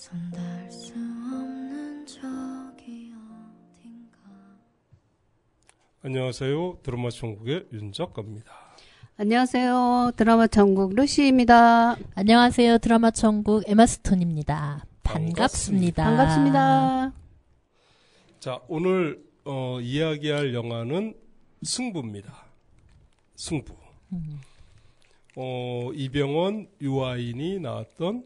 손댈 수 없는 적이 어딘가. 안녕하세요. 드라마 천국의 윤 작가입니다. 안녕하세요. 드라마 천국 루시입니다. 안녕하세요. 드라마 천국 에마스톤입니다. 반갑습니다. 반갑습니다. 자, 오늘 이야기할 영화는 승부입니다. 승부. 이병헌, 유아인이 나왔던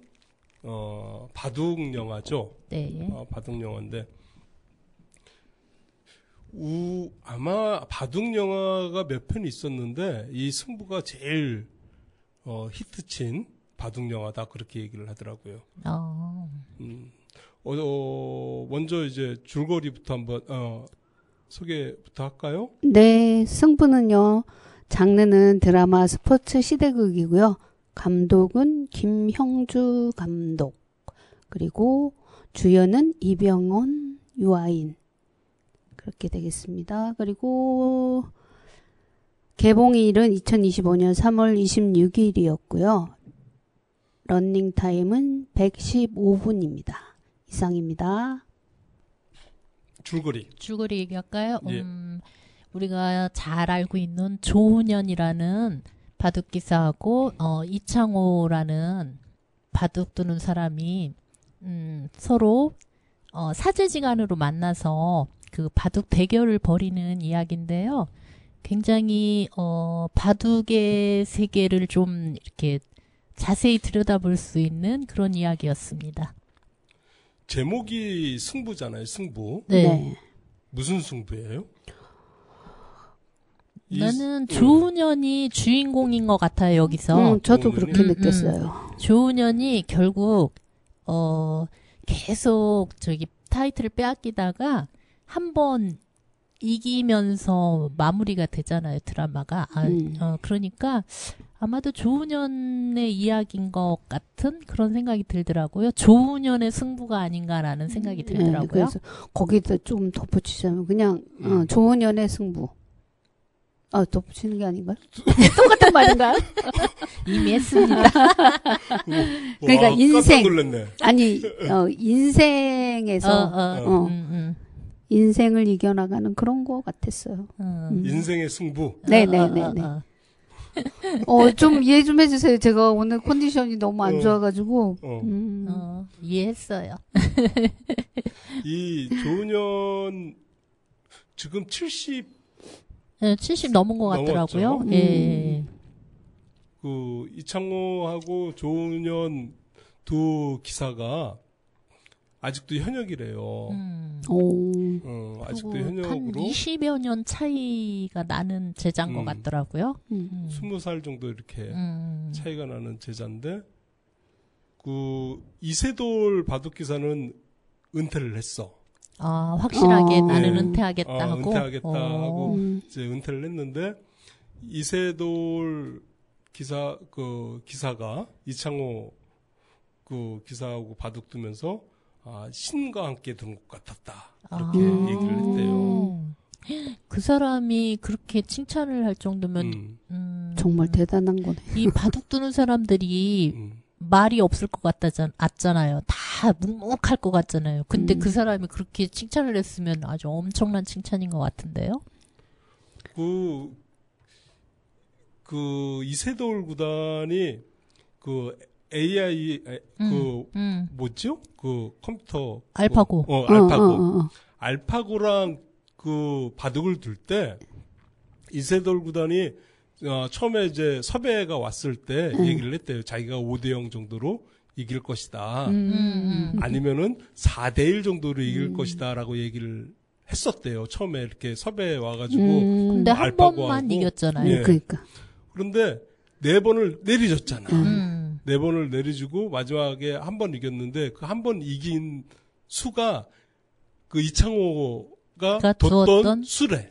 바둑 영화죠. 네. 바둑 영화인데 아마 바둑 영화가 몇 편 있었는데 이 승부가 제일 히트친 바둑 영화다 그렇게 얘기를 하더라고요. 먼저 이제 줄거리부터 한번 소개부터 할까요? 네, 승부는요. 장르는 드라마 스포츠 시대극이고요. 감독은 김형주 감독. 그리고 주연은 이병헌, 유아인. 그렇게 되겠습니다. 그리고 개봉일은 2025년 3월 26일이었고요. 러닝타임은 115분입니다. 이상입니다. 줄거리 얘기할까요? 예. 우리가 잘 알고 있는 조훈현이라는 바둑 기사하고 이창호라는 바둑 두는 사람이 서로 사제지간으로 만나서 그 바둑 대결을 벌이는 이야기인데요. 굉장히 바둑의 세계를 좀 이렇게 자세히 들여다볼 수 있는 그런 이야기였습니다. 제목이 승부잖아요. 승부. 네. 무슨 승부예요? 나는 조훈현이 주인공인 것 같아요, 여기서. 저도 그렇게 느꼈어요. 조훈현이 결국 계속 저기 타이틀을 빼앗기다가 한번 이기면서 마무리가 되잖아요, 드라마가. 그러니까 아마도 조훈현의 이야기인 것 같은 그런 생각이 들더라고요. 조훈현의 승부가 아닌가라는 생각이 들더라고요. 네, 그래서 거기다 좀 덧붙이자면 그냥 조훈현의 승부. 덧붙이는 게 아닌가요? 똑같은 말인가요? 이미 했습니다. 그러니까 인생. 깜짝 놀랐네. 아니, 인생에서 인생을 이겨나가는 그런 거 같았어요. 인생의 승부. 네네네네. 좀 이해 좀 해주세요. 제가 오늘 컨디션이 너무 안 좋아가지고. 이해했어요. 이 조훈현 지금 70 넘은 것 같더라고요. 예. 그 이창호하고 조훈현 두 기사가 아직도 현역이래요. 아직도 현역으로 한 20여 년 차이가 나는 제자인 것 같더라고요. 20살 정도 이렇게 차이가 나는 제자인데 그 이세돌 바둑 기사는 은퇴를 했어. 확실하게 나는 은퇴하겠다 하고. 은퇴하겠다 하고 이제 은퇴를 했는데 이세돌 기사가 이창호 그 기사하고 바둑 두면서 신과 함께 둔 것 같았다. 그렇게 얘기를 했대요. 그 사람이 그렇게 칭찬을 할 정도면 정말 대단한 거네. 이 바둑 두는 사람들이 말이 없을 것 같잖아요. 다 묵묵할 것 같잖아요. 근데 그 사람이 그렇게 칭찬을 했으면 아주 엄청난 칭찬인 것 같은데요. 그 이세돌 구단이 그 AI 뭐죠? 그 컴퓨터 알파고. 알파고. 알파고랑 그 바둑을 둘 때 이세돌 구단이 처음에 이제 섭외가 왔을 때 얘기를 했대요. 자기가 5대0 정도로 이길 것이다. 아니면은 4대1 정도로 이길 것이다라고 얘기를 했었대요. 처음에 이렇게 섭외 와가지고. 근데 한 번만 이겼잖아요. 예. 그러니까. 그런데 4번을 내리줬잖아. 4번을 내리주고 마지막에 한 번 이겼는데 그 한 번 이긴 수가 그 이창호가 뒀던 수래.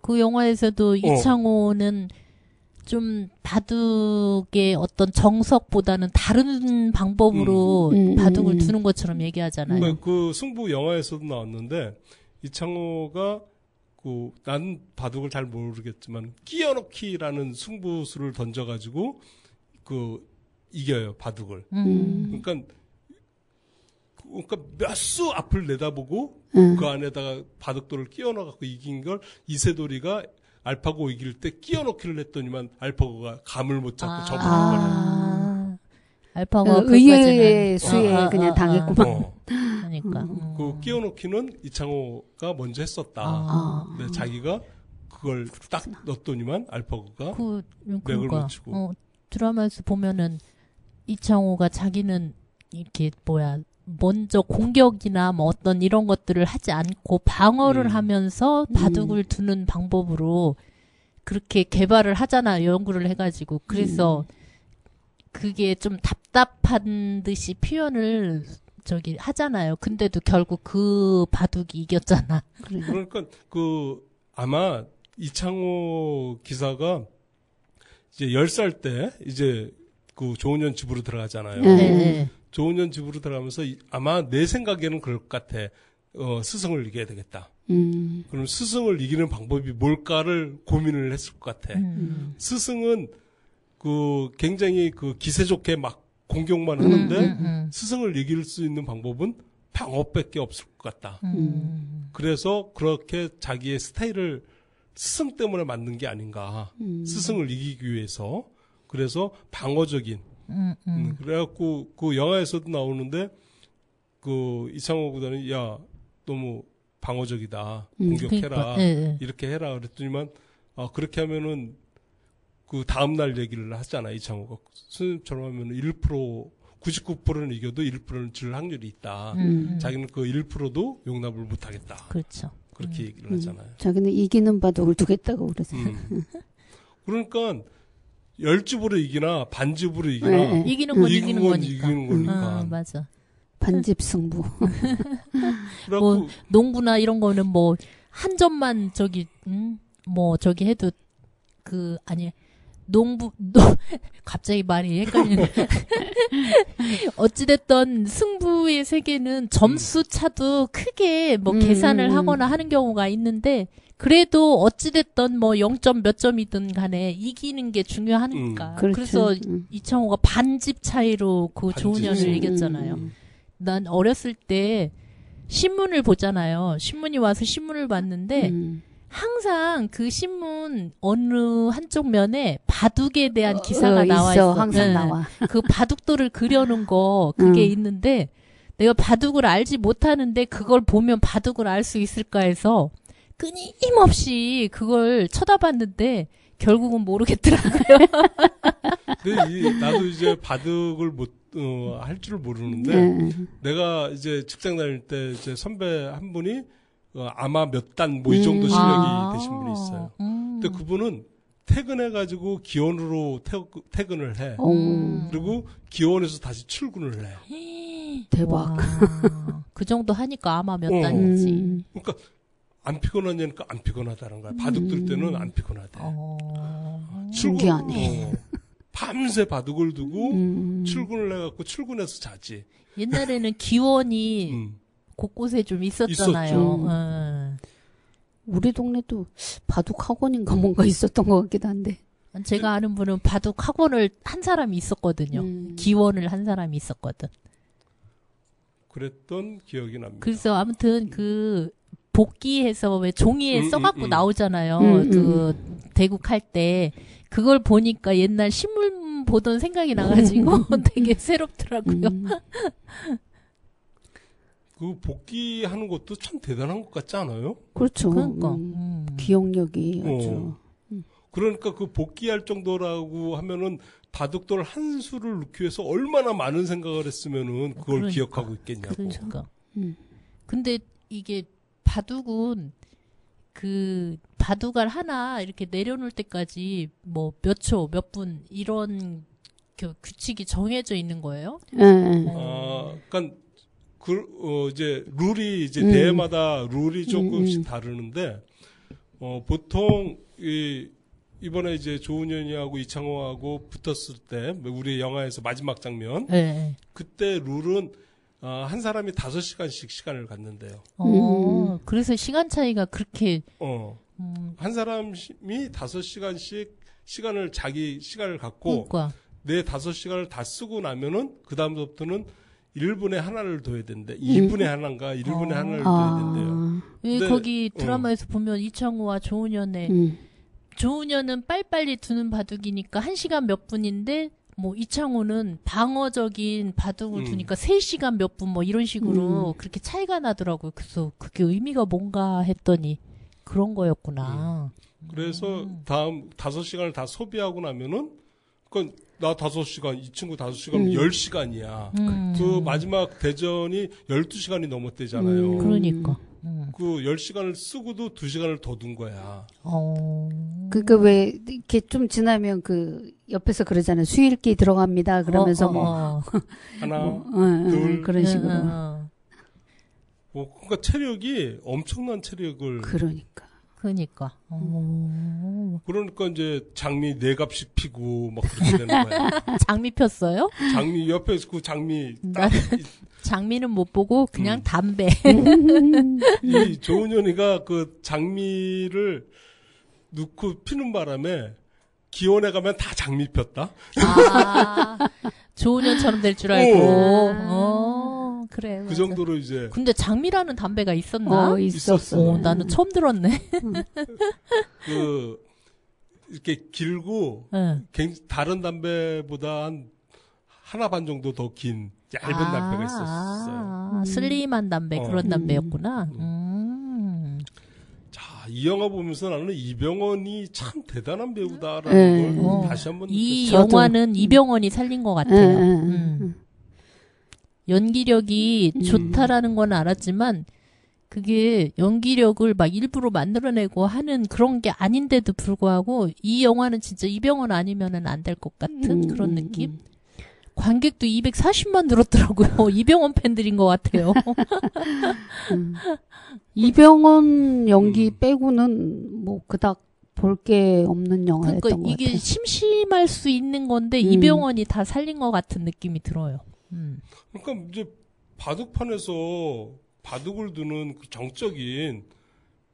그 영화에서도 이창호는 좀 바둑의 어떤 정석보다는 다른 방법으로 바둑을 두는 것처럼 얘기하잖아요. 그 승부 영화에서도 나왔는데 이창호가 난 바둑을 잘 모르겠지만 끼어넣기라는 승부수를 던져가지고 이겨요, 바둑을. 음. 그러니까 몇 수 앞을 내다보고 그 안에다가 바둑돌을 끼워 넣어갖고 이긴 걸 이세돌이가 알파고 이길 때 끼워 넣기를 했더니만 알파고가 감을 못 잡고 접은 거예요. 알파고가 의외의 수에 그냥 당했구만. 그러니까. 그 끼워 넣기는 이창호가 먼저 했었다. 근데 자기가 그걸 딱 넣었더니만 알파고가 맥을 못 치고. 드라마에서 보면은 이창호가 자기는 이렇게 먼저 공격이나 뭐 어떤 이런 것들을 하지 않고 방어를 하면서 바둑을 두는 방법으로 그렇게 개발을 하잖아, 연구를 해가지고. 그래서 그게 좀 답답한 듯이 표현을 하잖아요. 근데도 결국 그 바둑이 이겼잖아. 그러니까 아마 이창호 기사가 이제 10살 때 이제 그 조은현 집으로 들어가잖아요. 네. 조은현 집으로 들어가면서 아마 내 생각에는 그럴 것 같아. 스승을 이겨야 되겠다. 그럼 스승을 이기는 방법이 뭘까를 고민을 했을 것 같아. 스승은 굉장히 기세 좋게 막 공격만 하는데 스승을 이길 수 있는 방법은 방어밖에 없을 것 같다. 그래서 그렇게 자기의 스타일을 스승 때문에 만든 게 아닌가. 스승을 이기기 위해서. 그래서 방어적인. 그래갖고 그 영화에서도 나오는데 이창호 구단이 야 너무 방어적이다. 공격해라. 그러니까, 이렇게 해라. 그랬더니만 그렇게 하면은 그 다음날 얘기를 하잖아. 이창호가 선생님처럼 하면 1% 99%는 이겨도 1%는 질 확률이 있다. 자기는 그 1%도 용납을 못하겠다. 그렇죠. 그렇게 얘기를 하잖아요. 자기는 이기는 바둑을 두겠다고 그래서. 그러니까 10집으로 이기나 반집으로 이기나 이기는 건 이기는 거니까. 이기는 거니까. 맞아. 반집 승부. 뭐 농구나 이런 거는 뭐 한 점만 해도 갑자기 말이 헷갈리네. 어찌됐던 승부의 세계는 점수 차도 크게 계산을 하거나 하는 경우가 있는데, 그래도 어찌됐던 0점 몇 점이든 간에 이기는 게 중요하니까. 그래서 이창호가 반집 차이로 조은현을 이겼잖아요. 난 어렸을 때 신문을 보잖아요. 신문이 와서 신문을 봤는데, 항상 그 신문 어느 한쪽 면에 바둑에 대한 기사가 나와 있어. 항상 나와. 그 바둑돌을 그려놓은 거 그게 있는데, 내가 바둑을 알지 못하는데 그걸 보면 바둑을 알 수 있을까 해서 끊임없이 그걸 쳐다봤는데 결국은 모르겠더라고요. 근데 나도 이제 바둑을 할 줄 모르는데 내가 이제 직장 다닐 때 이제 선배 한 분이 아마 몇 단 이 정도 실력이 되신 분이 있어요. 근데 그분은 퇴근해가지고 기원으로 퇴근을 해. 그리고 기원에서 다시 출근을 해. 대박. 그 정도 하니까 아마 몇 단이지. 그러니까 안 피곤하냐니까 안 피곤하다는 거야. 바둑 둘 때는 안 피곤하대. 신기하네. 밤새 바둑을 두고 출근을 해갖고 출근해서 자지. 옛날에는 기원이 곳곳에 좀 있었잖아요. 우리 동네도 바둑 학원인가 뭔가 있었던 것 같기도 한데. 제가 아는 분은 바둑 학원을 한 사람이 있었거든요. 기원을 한 사람이 있었거든. 그랬던 기억이 납니다. 그래서 아무튼 복기해서 왜 종이에 써갖고 나오잖아요. 대국할 때. 그걸 보니까 옛날 신문 보던 생각이 나가지고 되게 새롭더라고요. 그 복귀하는 것도 참 대단한 것 같지 않아요? 그렇죠. 그러니까. 기억력이 아주. 그러니까 그 복귀할 정도라고 하면은 바둑돌 한 수를 넣기 위해서 얼마나 많은 생각을 했으면은 그걸 기억하고 있겠냐고. 그러니까. 근데 이게 바둑은 바둑알 하나 이렇게 내려놓을 때까지 몇 초, 몇 분 이런 규칙이 정해져 있는 거예요? 그러니까 이제 룰이 이제 대회마다 룰이 조금씩 다르는데 보통 이번에 이제 조은현이하고 이창호하고 붙었을 때 우리 영화에서 마지막 장면 그때 룰은 한 사람이 5시간씩 시간을 갖는데요. 그래서 시간 차이가 그렇게 한 사람이 5시간씩 자기 시간을 갖고 그러니까. 내 5시간을 다 쓰고 나면은 그 다음부터는 1분에 하나를 둬야 된대. 2분에 하나인가 1분에 하나를 둬야 된대요. 왜 근데, 거기 드라마에서 보면 이창호와 조은현의 조은현은 빨리빨리 두는 바둑이니까 1시간 몇 분인데 뭐 이창호는 방어적인 바둑을 두니까 3시간 몇 분 뭐 이런 식으로 그렇게 차이가 나더라고요. 그래서 그게 의미가 뭔가 했더니 그런 거였구나. 그래서 다음 5시간을 다 소비하고 나면은 그러니까 나 5시간, 이 친구 5시간, 10시간이야. 그 마지막 대전이 12시간이 넘었대잖아요. 그러니까. 그 10시간을 쓰고도 2시간을 더 둔 거야. 그러니까 왜 이렇게 좀 지나면 그 옆에서 그러잖아요. 수일기 들어갑니다. 그러면서 뭐 하나, 둘, 그런 식으로. 그러니까 체력이 엄청난 체력을. 그러니까. 그러니까 이제 장미 4갑씩 피고 막 그렇게 되는 거야. 장미 폈어요? 장미 옆에서 그 장미 나 장미는 못 보고 그냥 담배. 이 조은현이가 그 장미를 넣고 피는 바람에 기원에 가면 다 장미 폈다. 아, 조은현처럼 될 줄 알고. 그래. 그 맞아. 정도로 이제. 근데 장미라는 담배가 있었나? 있었어. 나는 처음 들었네. 그 이렇게 길고 다른 담배보다 한 하나 반 정도 더 긴 얇은 담배가 있었어요. 슬림한 담배 그런 담배였구나. 자, 이 영화 보면서 나는 이병헌이 참 대단한 배우다라는 걸 다시 한번 이 느꼈어요. 영화는 이병헌이 살린 것 같아요. 연기력이 좋다라는 건 알았지만 그게 연기력을 막 일부러 만들어내고 하는 그런 게 아닌데도 불구하고 이 영화는 진짜 이병헌 아니면은 안 될 것 같은 그런 느낌? 관객도 240만 늘었더라고요. 이병헌 팬들인 것 같아요. 이병헌 연기 빼고는 뭐 그닥 볼 게 없는 영화였던 그러니까 것 이게 같아요. 심심할 수 있는 건데 이병헌이 다 살린 것 같은 느낌이 들어요. 그러니까 이제 바둑판에서 바둑을 두는 그 정적인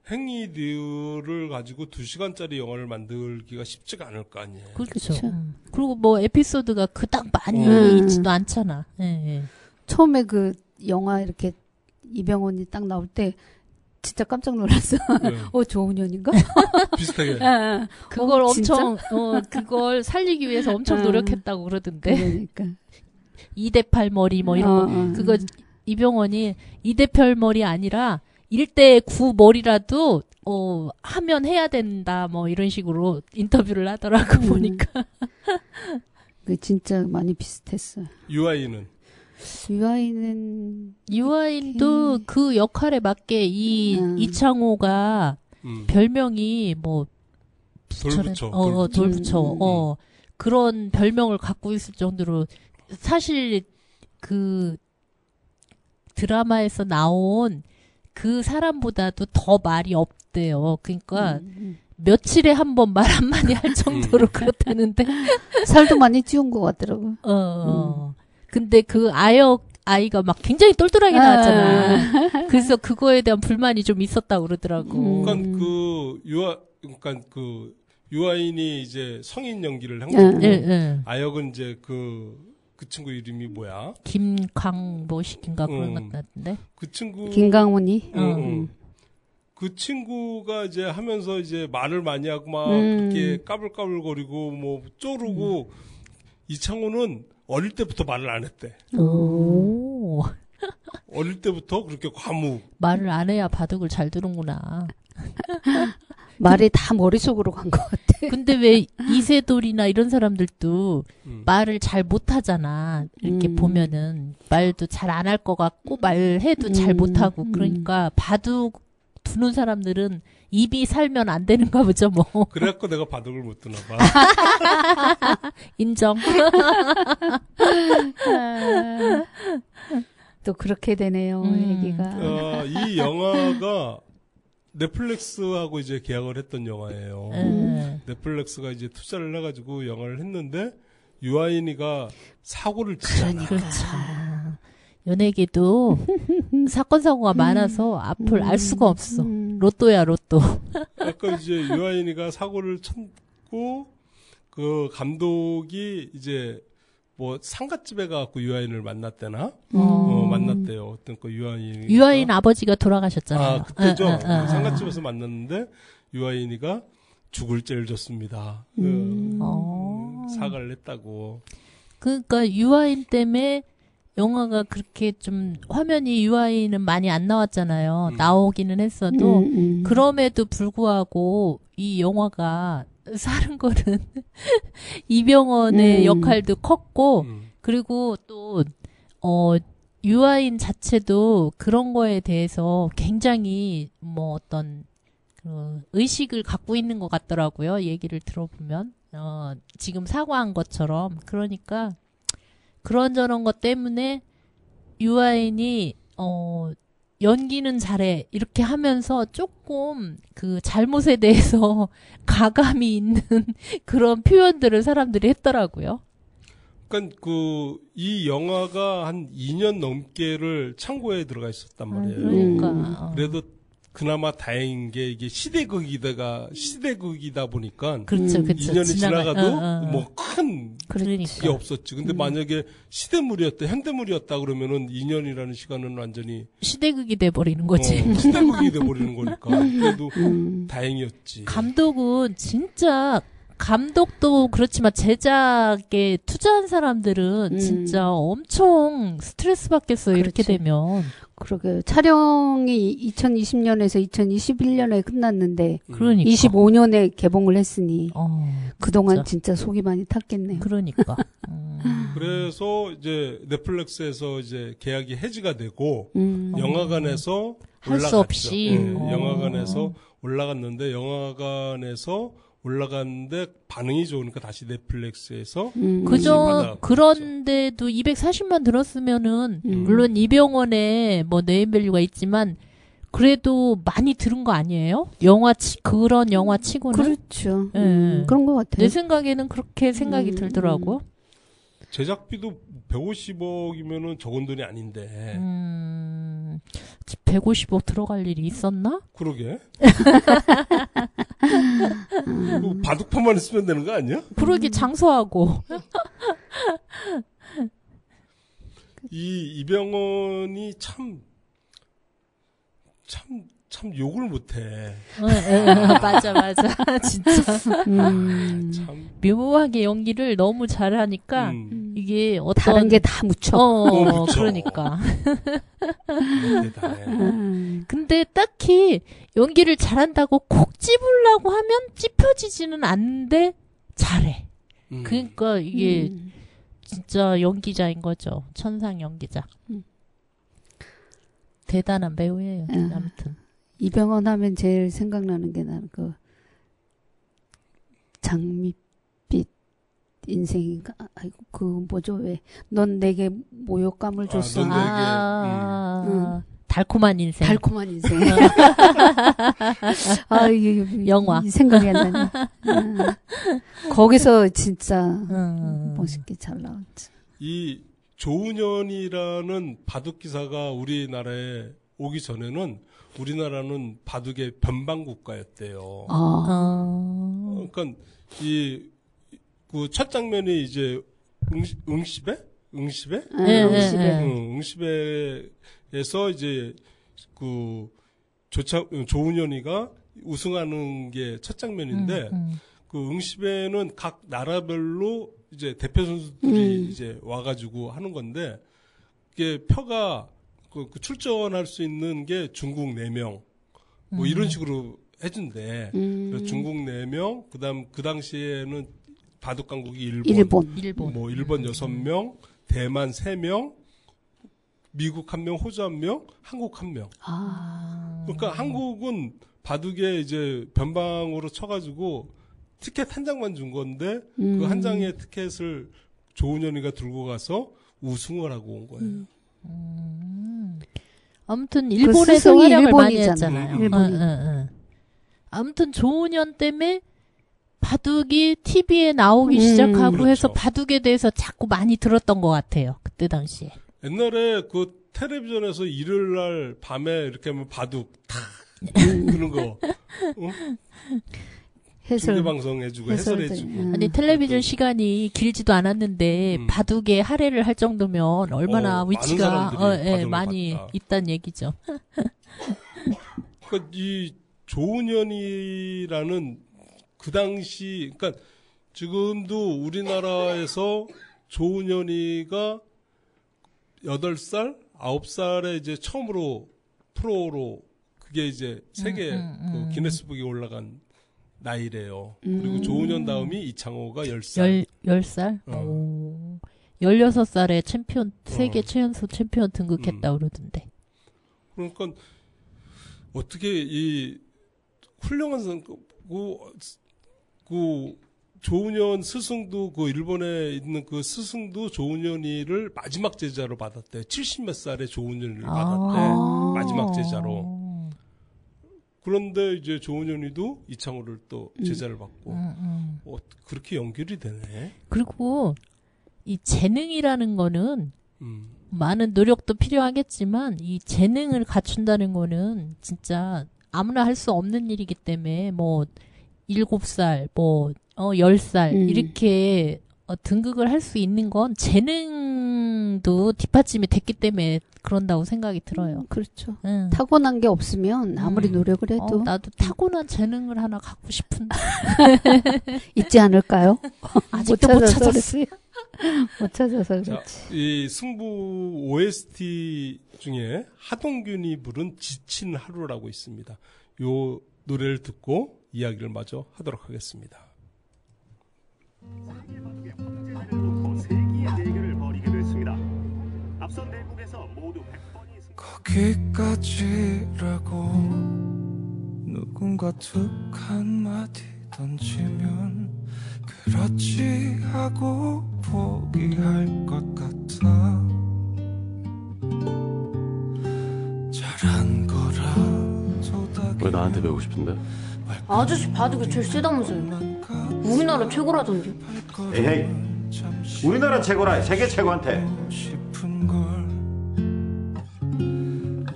행위들을 가지고 2시간짜리 영화를 만들기가 쉽지가 않을 거 아니에요. 그렇죠. 그쵸. 그리고 뭐 에피소드가 그닥 많이 있지도 않잖아. 예. 처음에 그 영화 이렇게 이병헌이 딱 나올 때 진짜 깜짝 놀랐어. 네. 조은현인가? 비슷하게. 그걸 진짜? 엄청 그걸 살리기 위해서 엄청 노력했다고 그러던데. 그러니까. 이대팔 머리 뭐 이런 거. 그거 이병헌이 이대팔 머리 아니라 1대9 머리라도 하면 해야 된다 뭐 이런 식으로 인터뷰를 하더라고 보니까. 그 진짜 많이 비슷했어요. 유아인은 유아인도 그 역할에 맞게 이창호가 별명이 뭐 돌부처. 돌부처. 그런 별명을 갖고 있을 정도로 사실 그 드라마에서 나온 그 사람보다도 더 말이 없대요. 그러니까 며칠에 한 번 말 한마디 할 정도로 그렇다는데 살도 많이 찌운 것 같더라고요. 근데 그 아이가 막 굉장히 똘똘하게 나왔잖아. 그래서 그거에 대한 불만이 좀 있었다고 그러더라고. 그러니까 그 유아인이 이제 성인 연기를 한 거고 아역은 이제 그 친구 이름이 뭐야? 김광보식인가 그런 것 같은데. 그 친구 김강훈이. 그 친구가 이제 하면서 이제 말을 많이 하고 막 그렇게 까불까불거리고 뭐 쪼르고 이창호는 어릴 때부터 말을 안 했대. 오. 어릴 때부터 그렇게 과묵. 말을 안 해야 바둑을 잘 두는구나. 말이 다 머릿속으로 간 것 같아. 근데 왜 이세돌이나 이런 사람들도 말을 잘 못하잖아. 이렇게 보면은 말도 잘 안 할 것 같고 말해도 잘 못하고 그러니까 바둑 두는 사람들은 입이 살면 안 되는가 보죠 뭐. 그래갖고 내가 바둑을 못 두나 봐. 인정. 또 그렇게 되네요, 얘기가. 이 영화가 넷플릭스하고 이제 계약을 했던 영화예요. 넷플릭스가 이제 투자를 해가지고 영화를 했는데 유아인이가 사고를 치잖아. 그렇죠. 연예계도 사건 사고가 많아서 앞을 알 수가 없어. 로또야 로또. 아까 이제 유아인이가 사고를 쳤고 그 감독이 이제 뭐 상갓집에 가갖고 유아인을 만났대나? 만났대요. 어떤 그 유아인. 유아인 아버지가 돌아가셨잖아요. 아, 그때죠. 응. 상갓집에서 만났는데 유아인이가 죽을 죄를 졌습니다. 사과를 했다고. 그러니까 유아인 때문에 영화가 그렇게 좀 화면이 유아인은 많이 안 나왔잖아요. 나오기는 했어도 그럼에도 불구하고 이 영화가 사는 거는 이병헌의 역할도 컸고 그리고 또 유아인 자체도 그런 거에 대해서 굉장히 뭐 어떤 그 의식을 갖고 있는 것 같더라고요. 얘기를 들어보면 지금 사과한 것처럼 그러니까 그런저런 것 때문에 유아인이 연기는 잘해 이렇게 하면서 조금 그 잘못에 대해서 가감이 있는 그런 표현들을 사람들이 했더라고요. 그러니까 이 영화가 한 2년 넘게를 창고에 들어가 있었단 말이에요. 그러니까 그래도 그나마 다행인 게 이게 시대극이다 보니까 그렇죠. 2년이 지나가도 뭐 큰 그러니까 게 없었지. 근데 만약에 시대물이었다, 현대물이었다 그러면은 2년이라는 시간은 완전히 시대극이 돼버리는 거지. 시대극이 돼버리는 거니까. 그래도 다행이었지. 감독은 진짜 감독도 그렇지만 제작에 투자한 사람들은 진짜 엄청 스트레스 받겠어요. 이렇게 그렇지. 되면. 그러게 촬영이 2020년에서 2021년에 끝났는데 그러니까. 25년에 개봉을 했으니 그동안 진짜. 진짜 속이 많이 탔겠네요. 그러니까. 그래서 이제 넷플릭스에서 이제 계약이 해지가 되고 영화관에서 할 수 올라갔죠. 없이. 영화관에서 올라갔는데 영화관에서 올라갔는데 반응이 좋으니까 다시 넷플릭스에서 그저 그런데도 240만 들었으면은 물론 이병헌의 뭐 네임밸류가 있지만 그래도 많이 들은 거 아니에요? 그런 영화 치고는. 그렇죠. 예. 그런 것 같아요. 내 생각에는 그렇게 생각이 들더라고. 제작비도 150억이면은 적은 돈이 아닌데. 150억 들어갈 일이 있었나? 그러게. 바둑판만 있으면 되는 거 아니야? 그러게 장소하고. 이 이병헌이 참 욕을 못해. 맞아. 진짜. 참. 묘하게 연기를 너무 잘하니까 이게 어떤 다른 게 다 묻혀. 묻혀. 그러니까. 대단해. 근데 딱히 연기를 잘한다고 콕 찝으려고 하면 찝혀지지는 않는데 잘해. 그러니까 이게 진짜 연기자인 거죠. 천상 연기자. 대단한 배우예요. 아무튼. 이병헌 하면 제일 생각나는 게 나는 그 장밋빛 인생인가? 아이고 그 뭐죠 왜? 넌 내게 모욕감을 줬어. 달콤한 인생. 달콤한 인생. 이게 영화. 생각이 안 나네. 거기서 진짜 멋있게 잘 나왔지. 이 조은현이라는 바둑 기사가 우리나라에 오기 전에는 우리나라는 바둑의 변방 국가였대요. 그러니까 그 첫 장면이 이제 응시배? 응시배에서 이제 그 조은현이가 우승하는 게 첫 장면인데 그 응시배는 각 나라별로 이제 대표 선수들이 이제 와가지고 하는 건데 이게 표가 그 출전할 수 있는 게 중국 4명 뭐 이런 식으로 해준대. 그래서 중국 4명 그다음 그 당시에는 바둑 강국이 일본. 뭐 일본 6명, 대만 3명, 미국 1명, 호주 1명, 한국 1명. 그러니까 한국은 바둑에 이제 변방으로 쳐가지고 티켓 한 장만 준 건데 그 한 장의 티켓을 조은현이가 들고 가서 우승을 하고 온 거예요. 아무튼 일본에서 활약을 많이 했잖아요. 일본이. 아무튼 조은현 때문에 바둑이 TV에 나오기 시작하고 그렇죠. 해서 바둑에 대해서 자꾸 많이 들었던 것 같아요. 그때 당시에. 옛날에 그 텔레비전에서 일요일 날 밤에 이렇게 하면 바둑 탁 그런 거. 해설. 방송 해주고 해설도, 해설해주고. 아니 텔레비전 시간이 길지도 않았는데 바둑에 할애를 할 정도면 얼마나 많은 위치가 사람들이 바둑을 많이 봤다. 있다는 얘기죠. 그러니까 이 조은현이라는 그 당시, 그러니까 지금도 우리나라에서 조은현이가 8살, 9살에 이제 처음으로 프로로 그게 이제 세계 그 기네스북에 올라간 나이래요. 그리고 조은현 다음이 이창호가 10살. 10살? 16살에 챔피언, 세계 최연소 챔피언 등극했다 그러던데. 그러니까 어떻게 이 훌륭한 그 조은현 스승도 그 일본에 있는 그 스승도 조은현이를 마지막 제자로 받았대. 70몇 살에 조은현이를 받았대. 마지막 제자로. 그런데 이제 조은현이도 이창호를 또 제자를 받고 그렇게 연결이 되네. 그리고 이 재능이라는 거는 음. 많은 노력도 필요하겠지만 이 재능을 갖춘다는 거는 진짜 아무나 할 수 없는 일이기 때문에 뭐 7살, 뭐 10살 이렇게 등극을 할 수 있는 건 재능도 뒷받침이 됐기 때문에 그런다고 생각이 들어요. 그렇죠. 응. 타고난 게 없으면 아무리 노력을 해도 나도 타고난 재능을 하나 갖고 싶은데 있지 않을까요? 아직도 못 찾았어. 못 찾아서 자, 그렇지. 이 승부 OST 중에 하동균이 부른 지친 하루라고 있습니다. 요 노래를 듣고 이야기를 마저 하도록 하겠습니다. 세기의 대결을 벌이게 됐습니다. 앞선 대국에서 모두 100번이 거기까지라고 누군가 툭 한마디 던지면 그렇지 하고 포기할 것 같아. 잘한 거라 왜 나한테 배우고 싶은데? 아저씨 바둑이 제일 세다면서요. 우리나라 최고라던데. 에헤이, 우리나라 최고라 세계 최고한테. 싶은 걸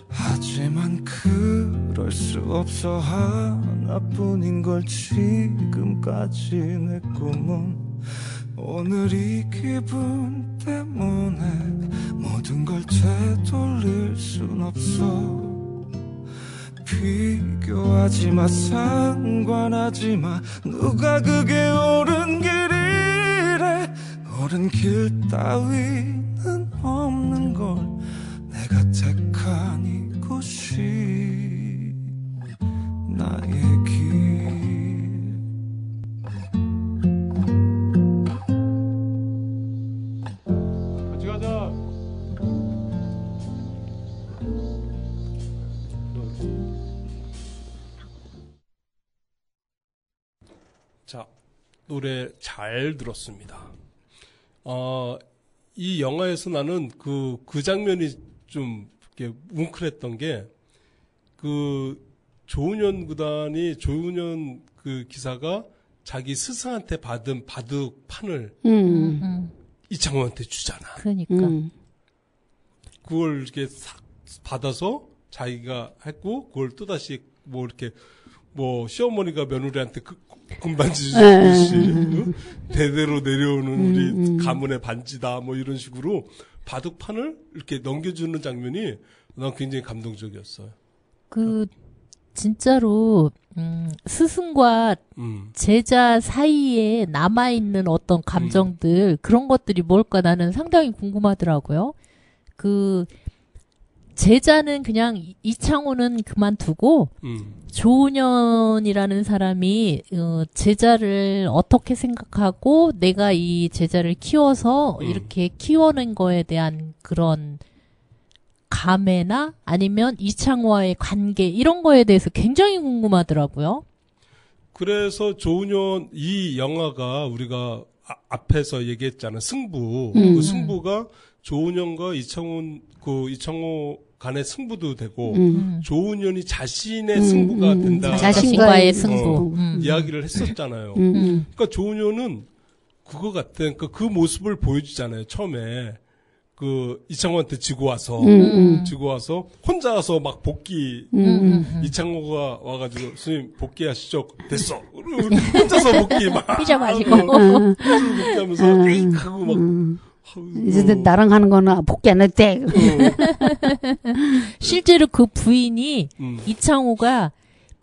하지만 그럴 수 없어. 하나뿐인 걸 지금까지 내 꿈은 오늘 이 기분 때문에 모든 걸 되돌릴 순 없어. 비교하지 마, 상관하지 마. 누가 그게 옳은 길이래. 옳은 길 따위는 없는 걸. 내가 택한 이곳이 나의 길. 같이 가자. 자, 노래 잘 들었습니다. 이 영화에서 나는 그 장면이 좀 이렇게 뭉클했던 게, 조은현 그 기사가 자기 스승한테 받은 바둑판을 이창호한테 주잖아. 그러니까. 그걸 이렇게 싹 받아서 자기가 했고, 그걸 또다시 뭐 이렇게 시어머니가 며느리한테 금반지 주듯이 대대로 내려오는 우리 가문의 반지다 뭐 이런 식으로 바둑판을 이렇게 넘겨주는 장면이 난 굉장히 감동적이었어요. 진짜로 스승과 제자 사이에 남아있는 어떤 감정들 그런 것들이 뭘까 나는 상당히 궁금하더라고요. 제자는 그냥 이창호는 그만두고 조은현이라는 사람이 제자를 어떻게 생각하고 내가 이 제자를 키워서 이렇게 키워낸 거에 대한 그런 감회나 아니면 이창호와의 관계 이런 거에 대해서 굉장히 궁금하더라고요. 그래서 조은현 이 영화가 우리가 앞에서 얘기했잖아. 승부. 그 승부가 조은현과 이창호 간의 승부도 되고 조은현이 자신의 승부가 된다. 자신과의 승부. 이야기를 했었잖아요. 그러니까 조은현은 그거 같아. 그러니까 그 모습을 보여주잖아요. 처음에 이창호한테 지고 와서 혼자 와서 막 복귀. 이창호가 와가지고 스님 복귀하시죠. 됐어. 혼자서 복귀 막 삐져가지고. 혼자서 복귀하면서 에익 하고 막 이제 나랑 하는 거는 복귀 안 했대. 실제로 그 부인이 이창호가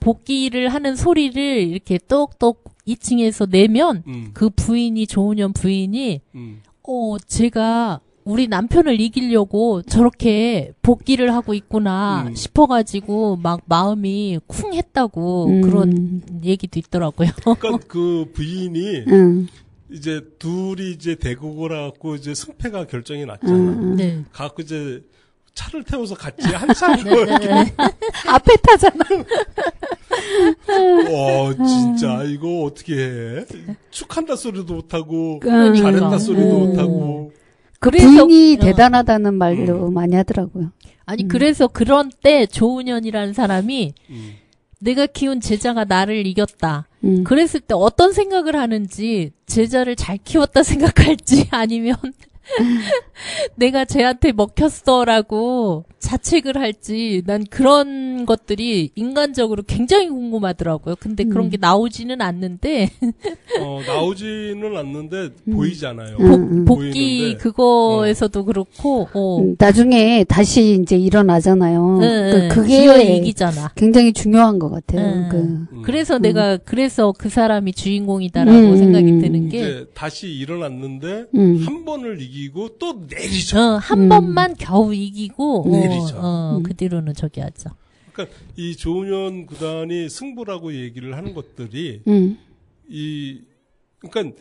복귀를 하는 소리를 이렇게 똑똑 2층에서 내면 그 부인이 조은현 부인이 제가 우리 남편을 이기려고 저렇게 복귀를 하고 있구나 싶어가지고 막 마음이 쿵 했다고 그런 얘기도 있더라고요. 그러니까 그 부인이 이제 둘이 이제 대국을 갖고 이제 승패가 결정이 났잖아. 네. 갖고 이제 차를 태워서 같이 한참을 앞에 타잖아. 진짜 이거 어떻게 해? 축한다 소리도 못하고 그러니까. 잘했다 소리도 못하고. 그 그래서- 부인이 대단하다는 말도 많이 하더라고요. 아니 그래서 그런 때 조은현이라는 사람이 내가 키운 제자가 나를 이겼다. 그랬을 때 어떤 생각을 하는지 제자를 잘 키웠다 생각할지 아니면 내가 쟤한테 먹혔어라고 자책을 할지 난 그런 것들이 인간적으로 굉장히 궁금하더라고요. 근데 그런 게 나오지는 않는데 나오지는 않는데 보이잖아요. 복귀 보이는데. 그거에서도 그렇고 나중에 다시 이제 일어나잖아요. 그게 기어이 이기잖아. 굉장히 중요한 것 같아요. 그래서 내가 그래서 그 사람이 주인공이다라고 생각이 드는 게 이제 다시 일어났는데 한 번을 이기고 또 내리죠. 한 번만 겨우 이기고 내리죠. 그 뒤로는 저기 하죠. 그러니까 이 조은현 구단이 승부라고 얘기를 하는 것들이 그러니까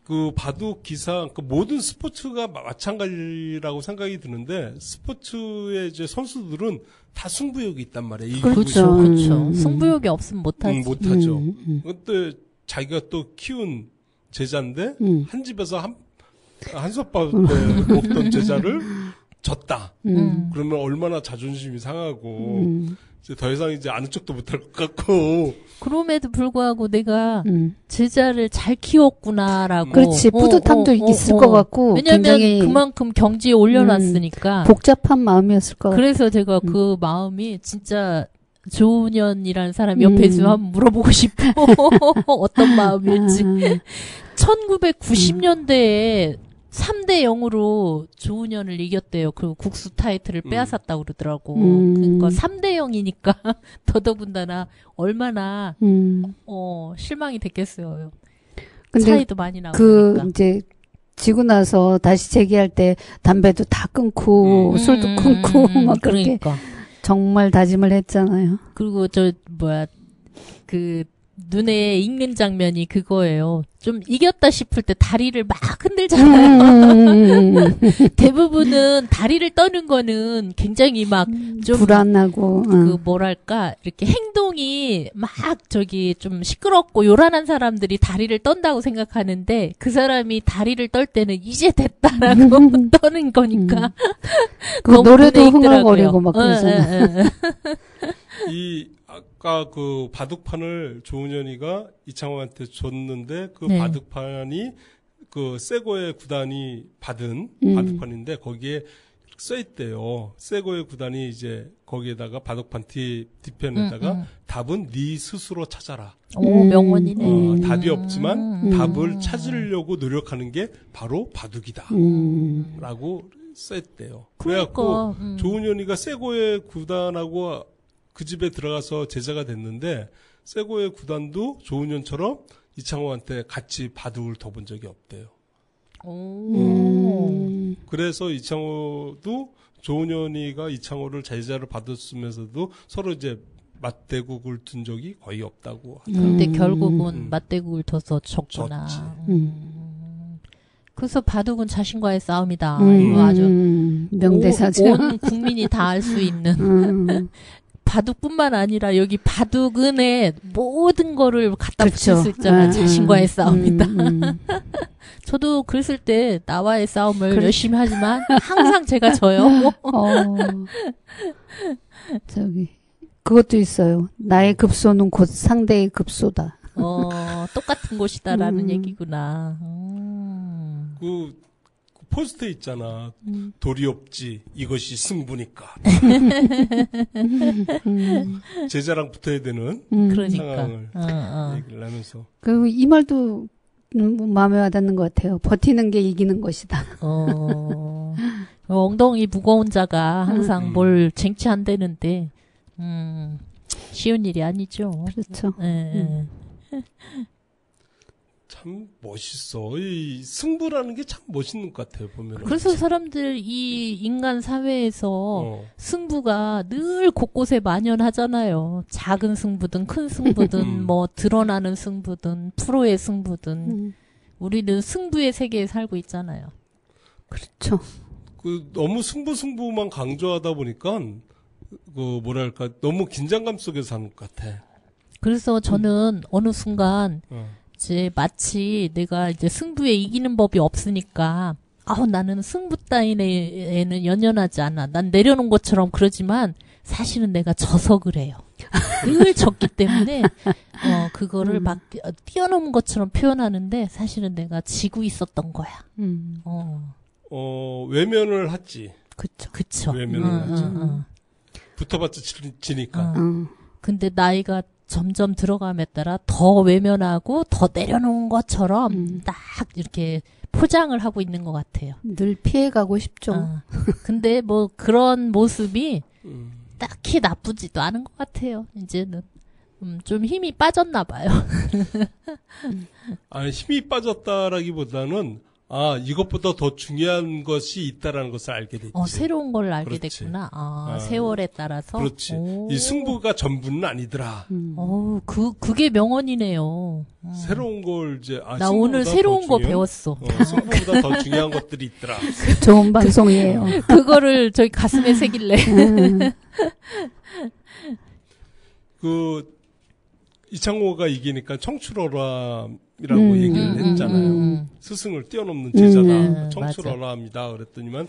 그 바둑 기사 그 모든 스포츠가 마찬가지라고 생각이 드는데 스포츠의 이제 선수들은 다 승부욕이 있단 말이에요. 그렇죠. 그렇죠. 승부욕이 없으면 못하지. 못하죠. 그때 자기가 또 키운 제자인데 한 집에서 한솥밥 먹던 제자를 졌다. 그러면 얼마나 자존심이 상하고 이제 더 이상 이제 아는 척도 못할 것 같고. 그럼에도 불구하고 내가 제자를 잘 키웠구나라고. 그렇지. 뿌듯함도 있을 것 같고. 왜냐면 굉장히 그만큼 경지에 올려놨으니까. 복잡한 마음이었을 것 같아요. 그래서 제가 그 마음이 진짜 조은현이라는 사람 옆에 있으면 한번 물어보고 싶어. 어떤 마음일지. 1990년대에 3대 0으로 조은현을 이겼대요. 그리고 국수 타이틀을 빼앗았다고 그러더라고. 그러니까 3대 0이니까 더더군다나 얼마나 실망이 됐겠어요. 근데 차이도 많이 나고. 그 이제 지고 나서 다시 재기할 때 담배도 다 끊고 술도 끊고 막 그렇게 그러니까. 정말 다짐을 했잖아요. 그리고 눈에 익는 장면이 그거예요. 좀 이겼다 싶을 때 다리를 막 흔들잖아요. 대부분은 다리를 떠는 거는 굉장히 막 좀 불안하고 그 뭐랄까 이렇게 행동이 막 좀 시끄럽고 요란한 사람들이 다리를 떤다고 생각하는데 그 사람이 다리를 떨 때는 이제 됐다라고 떠는 거니까 그 너무 노래도 눈에 익더라고요. 흥얼거리고 막 그러잖아. 아까 그 바둑판을 조은현이가 이창호한테 줬는데 그 네. 바둑판이 그 세고의 구단이 받은 바둑판인데 거기에 써있대요. 세고의 구단이 이제 거기에다가 바둑판 뒤편에다가 답은 네 스스로 찾아라. 오 명언이네. 답이 없지만 답을 찾으려고 노력하는 게 바로 바둑이다. 라고 써있대요. 그래갖고 조은현이가 세고의 구단하고 그 집에 들어가서 제자가 됐는데 세고의 구단도 조은현처럼 이창호한테 같이 바둑을 둬본 적이 없대요. 그래서 이창호도 조은현이가 이창호를 제자를 받았으면서도 서로 이제 맞대국을 둔 적이 거의 없다고 하더라고요. 근데 결국은 맞대국을 둬서 졌구나. 졌지. 그래서 바둑은 자신과의 싸움이다. 이거 아주 명대사죠. 온 국민이 다 알 수 있는. 바둑뿐만 아니라 여기 바둑은의 모든 거를 갖다 붙일 수 있잖아. 자신과의 싸움이다. 저도 그랬을 때 나와의 싸움을 열심히 하지만 항상 제가 져요. 그것도 있어요. 나의 급소는 곧 상대의 급소다. 똑같은 곳이다라는 얘기구나. 그 포스트 있잖아. 돌이 없지. 이것이 승부니까. 제자랑 붙어야 되는 그러니까. 상황을 얘기를 하면서. 그리고 이 말도 마음에 와닿는 것 같아요. 버티는 게 이기는 것이다. 엉덩이 무거운 자가 항상 뭘 쟁취한다는데, 쉬운 일이 아니죠. 그렇죠. 예. 참 멋있어. 이 승부라는 게 참 멋있는 것 같아요. 보면. 그래서 사람들 이 인간 사회에서 승부가 늘 곳곳에 만연하잖아요. 작은 승부든 큰 승부든 뭐 드러나는 승부든 프로의 승부든 우리는 승부의 세계에 살고 있잖아요. 그렇죠. 그 너무 승부만 강조하다 보니까 그 뭐랄까 너무 긴장감 속에서 사는 것 같아. 그래서 저는 어느 순간 이제 마치 내가 이제 승부에 이기는 법이 없으니까 나는 승부 따위에는 연연하지 않아. 난 내려놓은 것처럼 그러지만 사실은 내가 져서 그래요. 늘 졌기 때문에 그거를 막 뛰어넘은 것처럼 표현하는데 사실은 내가 지고 있었던 거야. 외면을 하지. 그쵸. 외면을 하지. 붙어봤자 지니까. 근데 나이가 점점 들어감에 따라 더 외면하고 더 내려놓은 것처럼 딱 이렇게 포장을 하고 있는 것 같아요. 늘 피해가고 싶죠. 근데 뭐 그런 모습이 딱히 나쁘지도 않은 것 같아요. 이제는 좀 힘이 빠졌나 봐요. 아니, 힘이 빠졌다라기보다는 이것보다 더 중요한 것이 있다라는 것을 알게 됐지. 새로운 걸 알게 그렇지. 됐구나. 세월에 따라서. 그렇지. 오. 이 승부가 전부는 아니더라. 그게 명언이네요. 새로운 걸 이제 나 오늘 새로운 거 배웠어. 승부보다 더 중요한 것들이 있더라. 좋은 방송이에요. 그거를 저희 가슴에 새길래. 이창호가 이기니까 청출어람이라고 얘기를 했잖아요. 스승을 뛰어넘는 제자다. 청출어람이다. 그랬더니만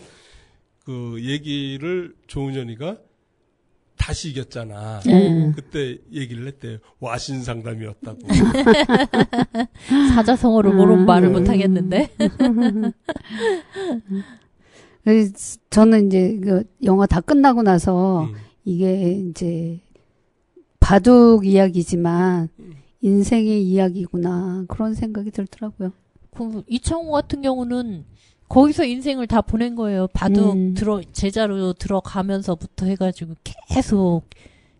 그 얘기를 조은현이가 다시 이겼잖아. 그때 얘기를 했대요. 와신상담이었다고. 사자성어를 모르는 말을 못하겠는데. 저는 이제 그 영화 다 끝나고 나서 이게 이제 바둑 이야기지만 인생의 이야기구나 그런 생각이 들더라고요. 이창호 같은 경우는 거기서 인생을 다 보낸 거예요. 바둑 제자로 들어가면서부터 해가지고 계속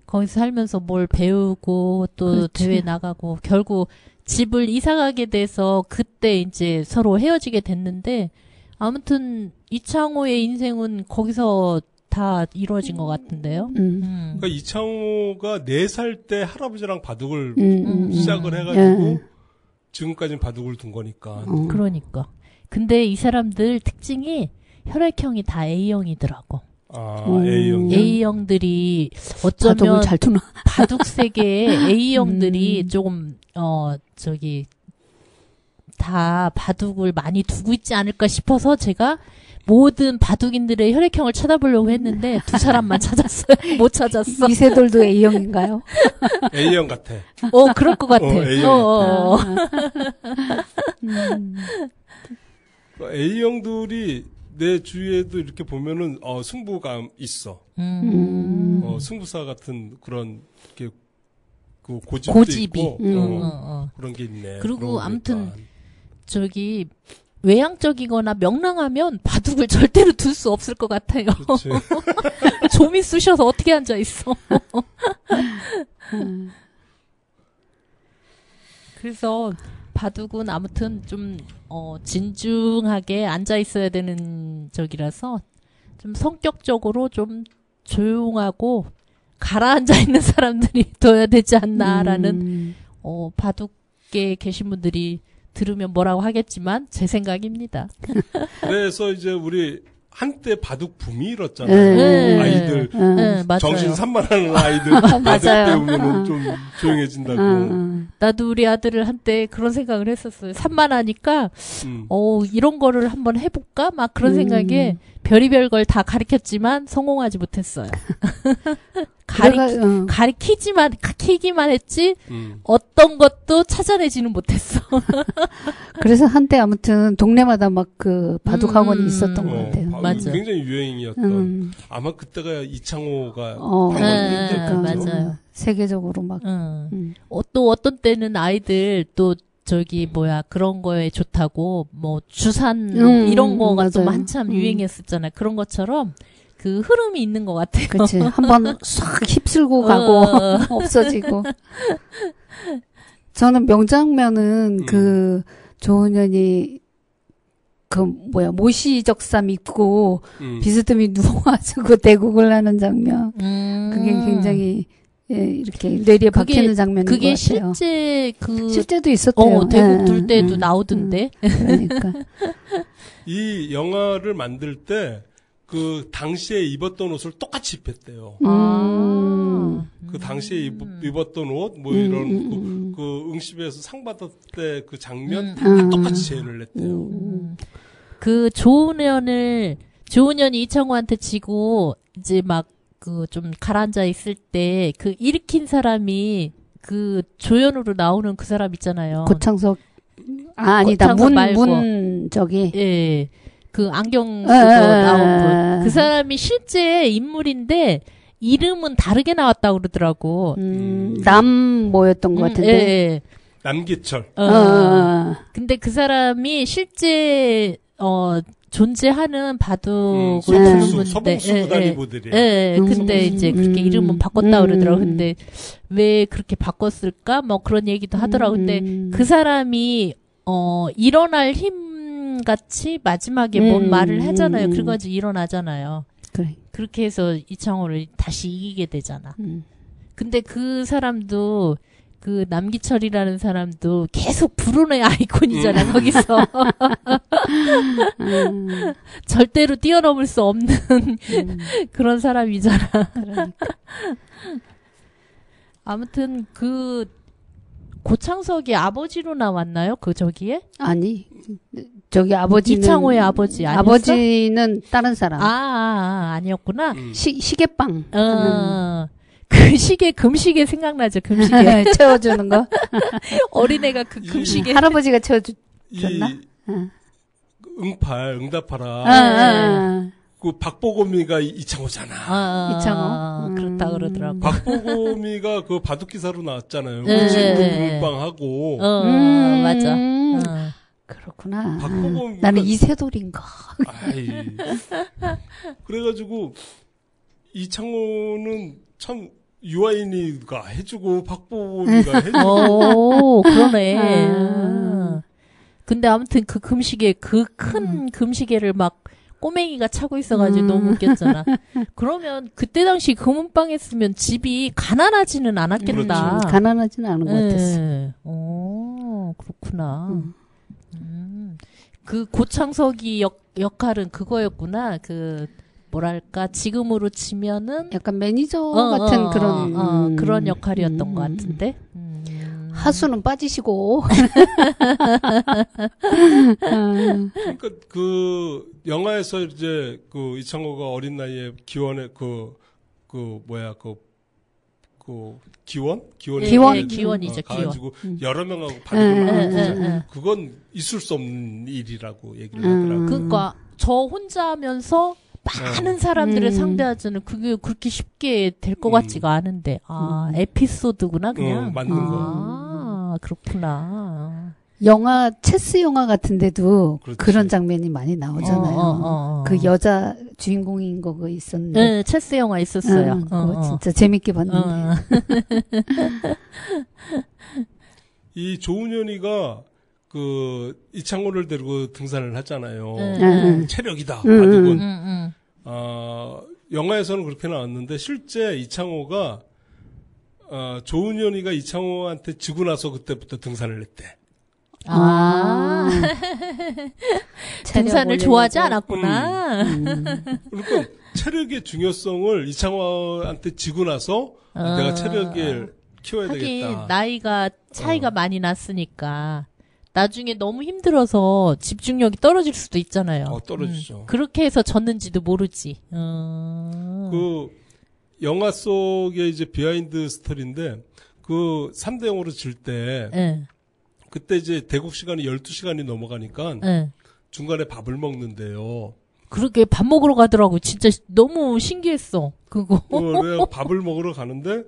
거기서 살면서 뭘 배우고 또 그렇죠. 대회 나가고 결국 집을 이사가게 돼서 그때 이제 서로 헤어지게 됐는데 아무튼 이창호의 인생은 거기서 다 이루어진 것 같은데요. 그러니까 이창호가 4살 때 할아버지랑 바둑을 시작을 해가지고 지금까지는 바둑을 둔 거니까. 그러니까. 근데 이 사람들 특징이 혈액형이 다 A형이더라고. A형이요? A형들이 어쩌면 바둑을 잘 두나? 바둑 세계에 A형들이 조금 다 바둑을 많이 두고 있지 않을까 싶어서 제가 모든 바둑인들의 혈액형을 찾아보려고 했는데 두 사람만 찾았어요. 못 찾았어. 이세돌도 A형인가요? A형 같아. 그럴 것 같아. A형 A형들이 내 주위에도 이렇게 보면은 승부감 있어. 승부사 같은 그런 이렇게 그 고집이 있고 그런 게 있네. 그리고 아무튼 외향적이거나 명랑하면 바둑을 절대로 둘 수 없을 것 같아요. 좀이 쑤셔서 어떻게 앉아 있어. 그래서 바둑은 아무튼 좀 진중하게 앉아 있어야 되는 적이라서 좀 성격적으로 좀 조용하고 가라앉아 있는 사람들이 둬야 되지 않나라는 바둑계에 계신 분들이 들으면 뭐라고 하겠지만 제 생각입니다. 그래서 이제 우리 한때 바둑 붐이 일었잖아요. 네. 아이들 네, 맞아요. 정신 산만하는 아이들 바둑 맞아요. 배우면은 좀 조용해진다고. 나도 우리 아들을 한때 그런 생각을 했었어요. 산만하니까 음. 이런 거를 한번 해볼까? 막 그런 생각에 별의별 걸 다 가르쳤지만 성공하지 못했어요. 가르치기만 했지 어떤 것도 찾아내지는 못했어. 그래서 한때 아무튼 동네마다 막 그 바둑 학원이 있었던 것 같아요. 맞아. 굉장히 유행이었던. 아마 그때가 이창호가 네, 방금 맞아요. 세계적으로 막. 또 어떤 때는 아이들 또 저기 그런 거에 좋다고 뭐 주산 이런 거가 좀 맞아요. 한참 유행했었잖아요. 그런 것처럼 그 흐름이 있는 것 같아요. 그치. 한번 싹 휩쓸고 가고 없어지고. 저는 명장면은 그 조은현이 모시적삼 입고 비스듬히 누워가지고 대국을 하는 장면. 그게 굉장히 이렇게 뇌리에 박히는 장면인 것 같아요. 그게 실제도 있었대요. 대국 둘 때도 나오던데. 그러니까. 이 영화를 만들 때 그 당시에 입었던 옷을 똑같이 입혔대요. 그 당시에 입었던 옷, 이런 그 응시배에서 상 받았을 때 그 장면 다 똑같이 재현을 했대요. 그 조은현이 이창호한테 지고 이제 막 그 좀 가라앉아 있을 때 그 일으킨 사람이 그 조연으로 나오는 그 사람 있잖아요. 고창석 아니다. 고창석 말고. 예. 그 안경 쓰고 나온 분. 그 사람이 실제 인물인데 이름은 다르게 나왔다고 그러더라고. 뭐였던 것 같은데. 예. 남기철. 근데 그 사람이 실제 존재하는 바둑을 서봉수 구단이보들이에요. 예. 근데 이제 그렇게 이름은 바꿨다 그러더라고. 근데 왜 그렇게 바꿨을까? 뭐 그런 얘기도 하더라고. 근데 그 사람이 일어날 힘 같이 마지막에 뭔 말을 하잖아요. 그래가지고 일어나잖아요. 그래. 그렇게 해서 이창호를 다시 이기게 되잖아. 근데 그 사람도 그 남기철이라는 사람도 계속 불운의 아이콘이잖아. 거기서 절대로 뛰어넘을 수 없는 그런 사람이잖아. 그러니까. 아무튼 그 고창석이 아버지로 나왔나요? 그 저기에? 아니. 저기 아버지는 이창호의 아버지 아니었어? 아버지는 다른 사람. 아니었구나. 시계빵. 그 시계 금시계 생각나죠? 금시계 채워주는 거. 어린애가 그 금시계 할아버지가 채워줬나? 응답하라. 그 박보검이가 이창호잖아. 이창호. 그렇다 그러더라고. 박보검이가 그 바둑 기사로 나왔잖아요. 응빵하고. 맞아. 그렇구나. 박보검. 나는 이세돌인가. 그래가지고 이창호는 참 유아인이가 해주고 박보검이가 해주고. 그러네. 근데 아무튼 그 금시계 그 큰 금시계를 막 꼬맹이가 차고 있어가지고 너무 웃겼잖아. 그러면 그때 당시 금은방 했으면 집이 가난하지는 않았겠다. 그렇죠. 가난하지는 않은 것 같았어. 그렇구나. 그 고창석이 역할은 그거였구나. 그 뭐랄까 지금으로 치면은 약간 매니저 같은 그런 역할이었던 것 같은데. 하수는 빠지시고. 그러니까 그 영화에서 이제 그 이창호가 어린 나이에 기원의 기원이죠. 가지고 여러 명하고 바둑을 하고 그건 있을 수 없는 일이라고 얘기를 하더라고요. 그러니까 저 혼자 하면서 많은 사람들을 상대하자는 그게 그렇게 쉽게 될 것 같지가 않은데 에피소드구나 그냥. 맞는 거. 그렇구나. 영화 체스 영화 같은데도 그렇지. 그런 장면이 많이 나오잖아요. 그 여자 주인공인 거 그거 있었는데. 네, 체스 영화 있었어요. 그거 진짜 재밌게 봤는데. 이 조은현이가 그 이창호를 데리고 등산을 하잖아요. 체력이다. 바둑은. 영화에서는 그렇게 나왔는데 실제 이창호가 조은현이가 이창호한테 지고 나서 그때부터 등산을 했대. 아. 등산을 좋아하지 않았구나. 그러니까 체력의 중요성을 이창화한테 지고 나서 내가 체력을 키워야 하긴 되겠다. 나이가 차이가 많이 났으니까 나중에 너무 힘들어서 집중력이 떨어질 수도 있잖아요. 떨어지죠. 그렇게 해서 졌는지도 모르지. 그 영화 속의 이제 비하인드 스토리인데 그 3대 0으로 질 때 네. 그때 이제 대국 시간이 12시간이 넘어가니까 네. 중간에 밥을 먹는데요. 그렇게 밥 먹으러 가더라고. 진짜 너무 신기했어. 그거. 그래 밥을 먹으러 가는데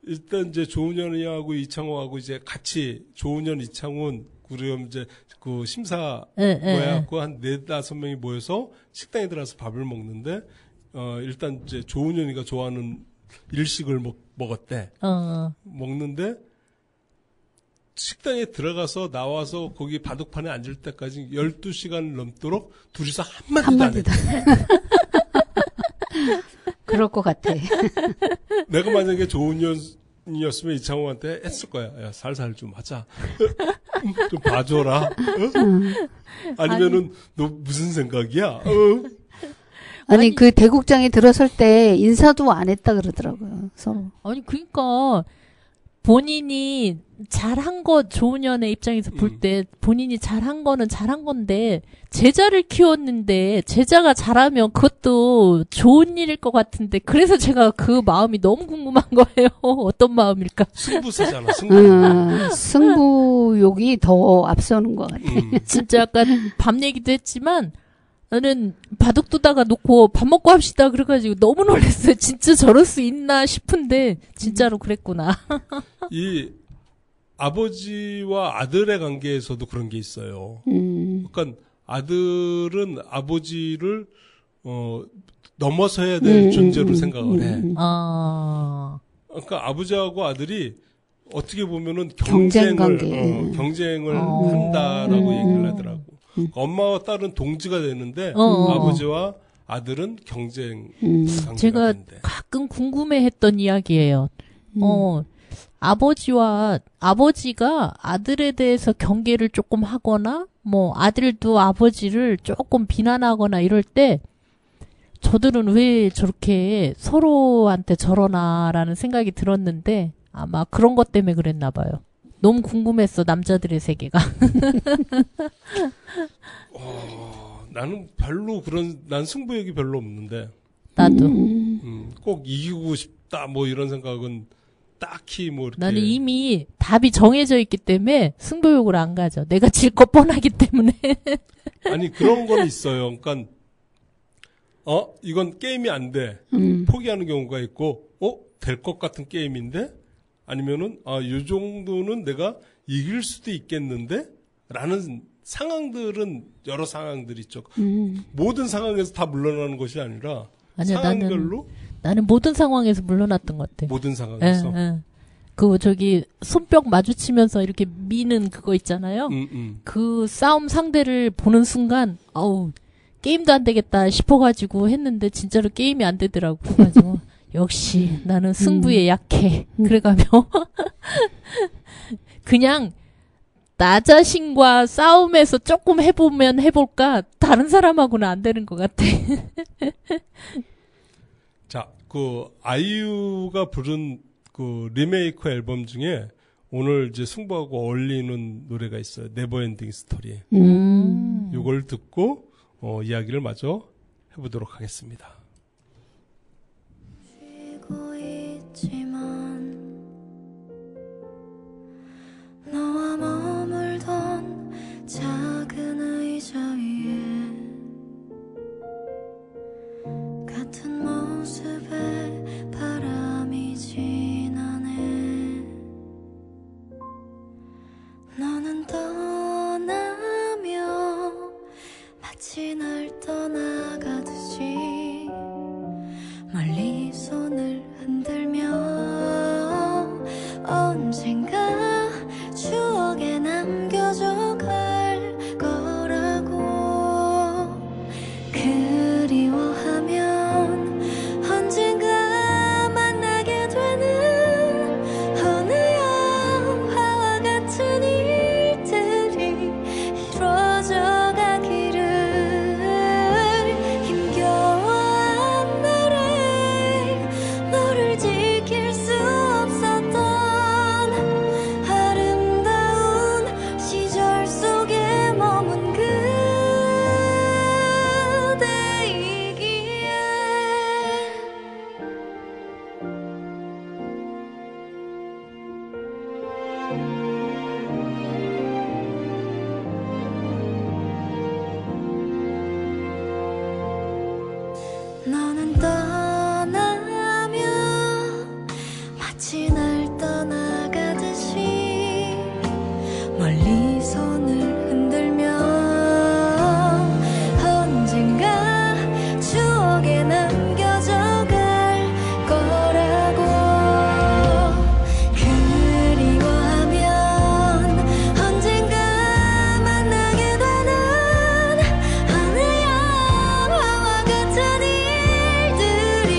일단 이제 조은현이하고 이창호하고 이제 같이 조은현, 이창훈 그리고 이제 그 심사 모여갖고 한 4-5명이 모여서 식당에 들어가서 밥을 먹는데 일단 이제 조은현이가 좋아하는 일식을 먹었대. 먹는데 식당에 들어가서 나와서 거기 바둑판에 앉을 때까지 12시간 넘도록 둘이서 한마디도 안 했대. 그럴 것 같아. 내가 만약에 조은현이었으면 이창호한테 했을 거야. 야, 살살 좀 하자. 좀 봐줘라. 아니면은 너 무슨 생각이야? 아니 그 대국장에 들어설 때 인사도 안 했다 그러더라고요. 서로. 아니 그러니까 본인이 잘한 거 조은현의 입장에서 볼 때 본인이 잘한 거는 잘한 건데 제자를 키웠는데 제자가 잘하면 그것도 좋은 일일 것 같은데 그래서 제가 그 마음이 너무 궁금한 거예요. 어떤 마음일까? 승부세잖아. 승부. 승부욕이 더 앞서는 것 같아. 진짜 약간 밤 얘기도 했지만 나는 바둑 두다가 놓고 밥 먹고 합시다 그래가지고 너무 놀랐어요. 진짜 저럴 수 있나 싶은데 진짜로 그랬구나. 이 아버지와 아들의 관계에서도 그런 게 있어요. 그러니까 아들은 아버지를 넘어서야 될 존재로 생각을 해. 그러니까 아버지하고 아들이 어떻게 보면은 경쟁을 한다라고 얘기를 하더라고. 엄마와 딸은 동지가 되는데 아버지와 아들은 경쟁 관계가 제가 된대. 가끔 궁금해했던 이야기예요. 아버지가 아들에 대해서 경계를 조금 하거나 뭐 아들도 아버지를 조금 비난하거나 이럴 때 저들은 왜 저렇게 서로한테 저러나라는 생각이 들었는데 아마 그런 것 때문에 그랬나 봐요. 너무 궁금했어, 남자들의 세계가. 나는 난 승부욕이 별로 없는데. 나도. 꼭 이기고 싶다, 뭐 이런 생각은 딱히 뭐 이렇게. 나는 이미 답이 정해져 있기 때문에 승부욕을 안 가져. 내가 질 거 뻔하기 때문에. 아니, 그런 건 있어요. 그러니까, 이건 게임이 안 돼. 포기하는 경우가 있고, 될 것 같은 게임인데? 아니면은, 요 정도는 내가 이길 수도 있겠는데? 라는 상황들은 여러 상황들이 있죠. 모든 상황에서 다 물러나는 것이 아니라, 아니야, 상황별로? 나는 모든 상황에서 물러났던 것 같아. 모든 상황에서? 손뼉 마주치면서 이렇게 미는 그거 있잖아요. 그 싸움 상대를 보는 순간, 게임도 안 되겠다 싶어가지고 했는데, 진짜로 게임이 안 되더라고. 그래가지고. 역시 나는 승부에 약해. 그래가며 그냥 나 자신과 싸움에서 조금 해보면 해볼까 다른 사람하고는 안 되는 것 같아. 자, 그 아이유가 부른 그 리메이크 앨범 중에 오늘 이제 승부하고 어울리는 노래가 있어요. 네버엔딩 스토리. 이걸 듣고 이야기를 마저 해보도록 하겠습니다. 있지만 너와 머물던 작은 의자 위에 같은 모습에 바람이 지나네. 너는 떠나며 마치 날 떠나가듯이 멀리 손을 흔들며 언젠가 추억에 남겨져 갈 거라고. 그리워하면 언젠가 만나게 되는 어느 영화와 같은 일들이 너는 떠나면 마치 날 떠나가듯이 멀리 손을 흔들며 언젠가 추억에 남겨져 갈 거라고 그리워하면 언젠가 만나게 되는 어느 영화와 같은 일들이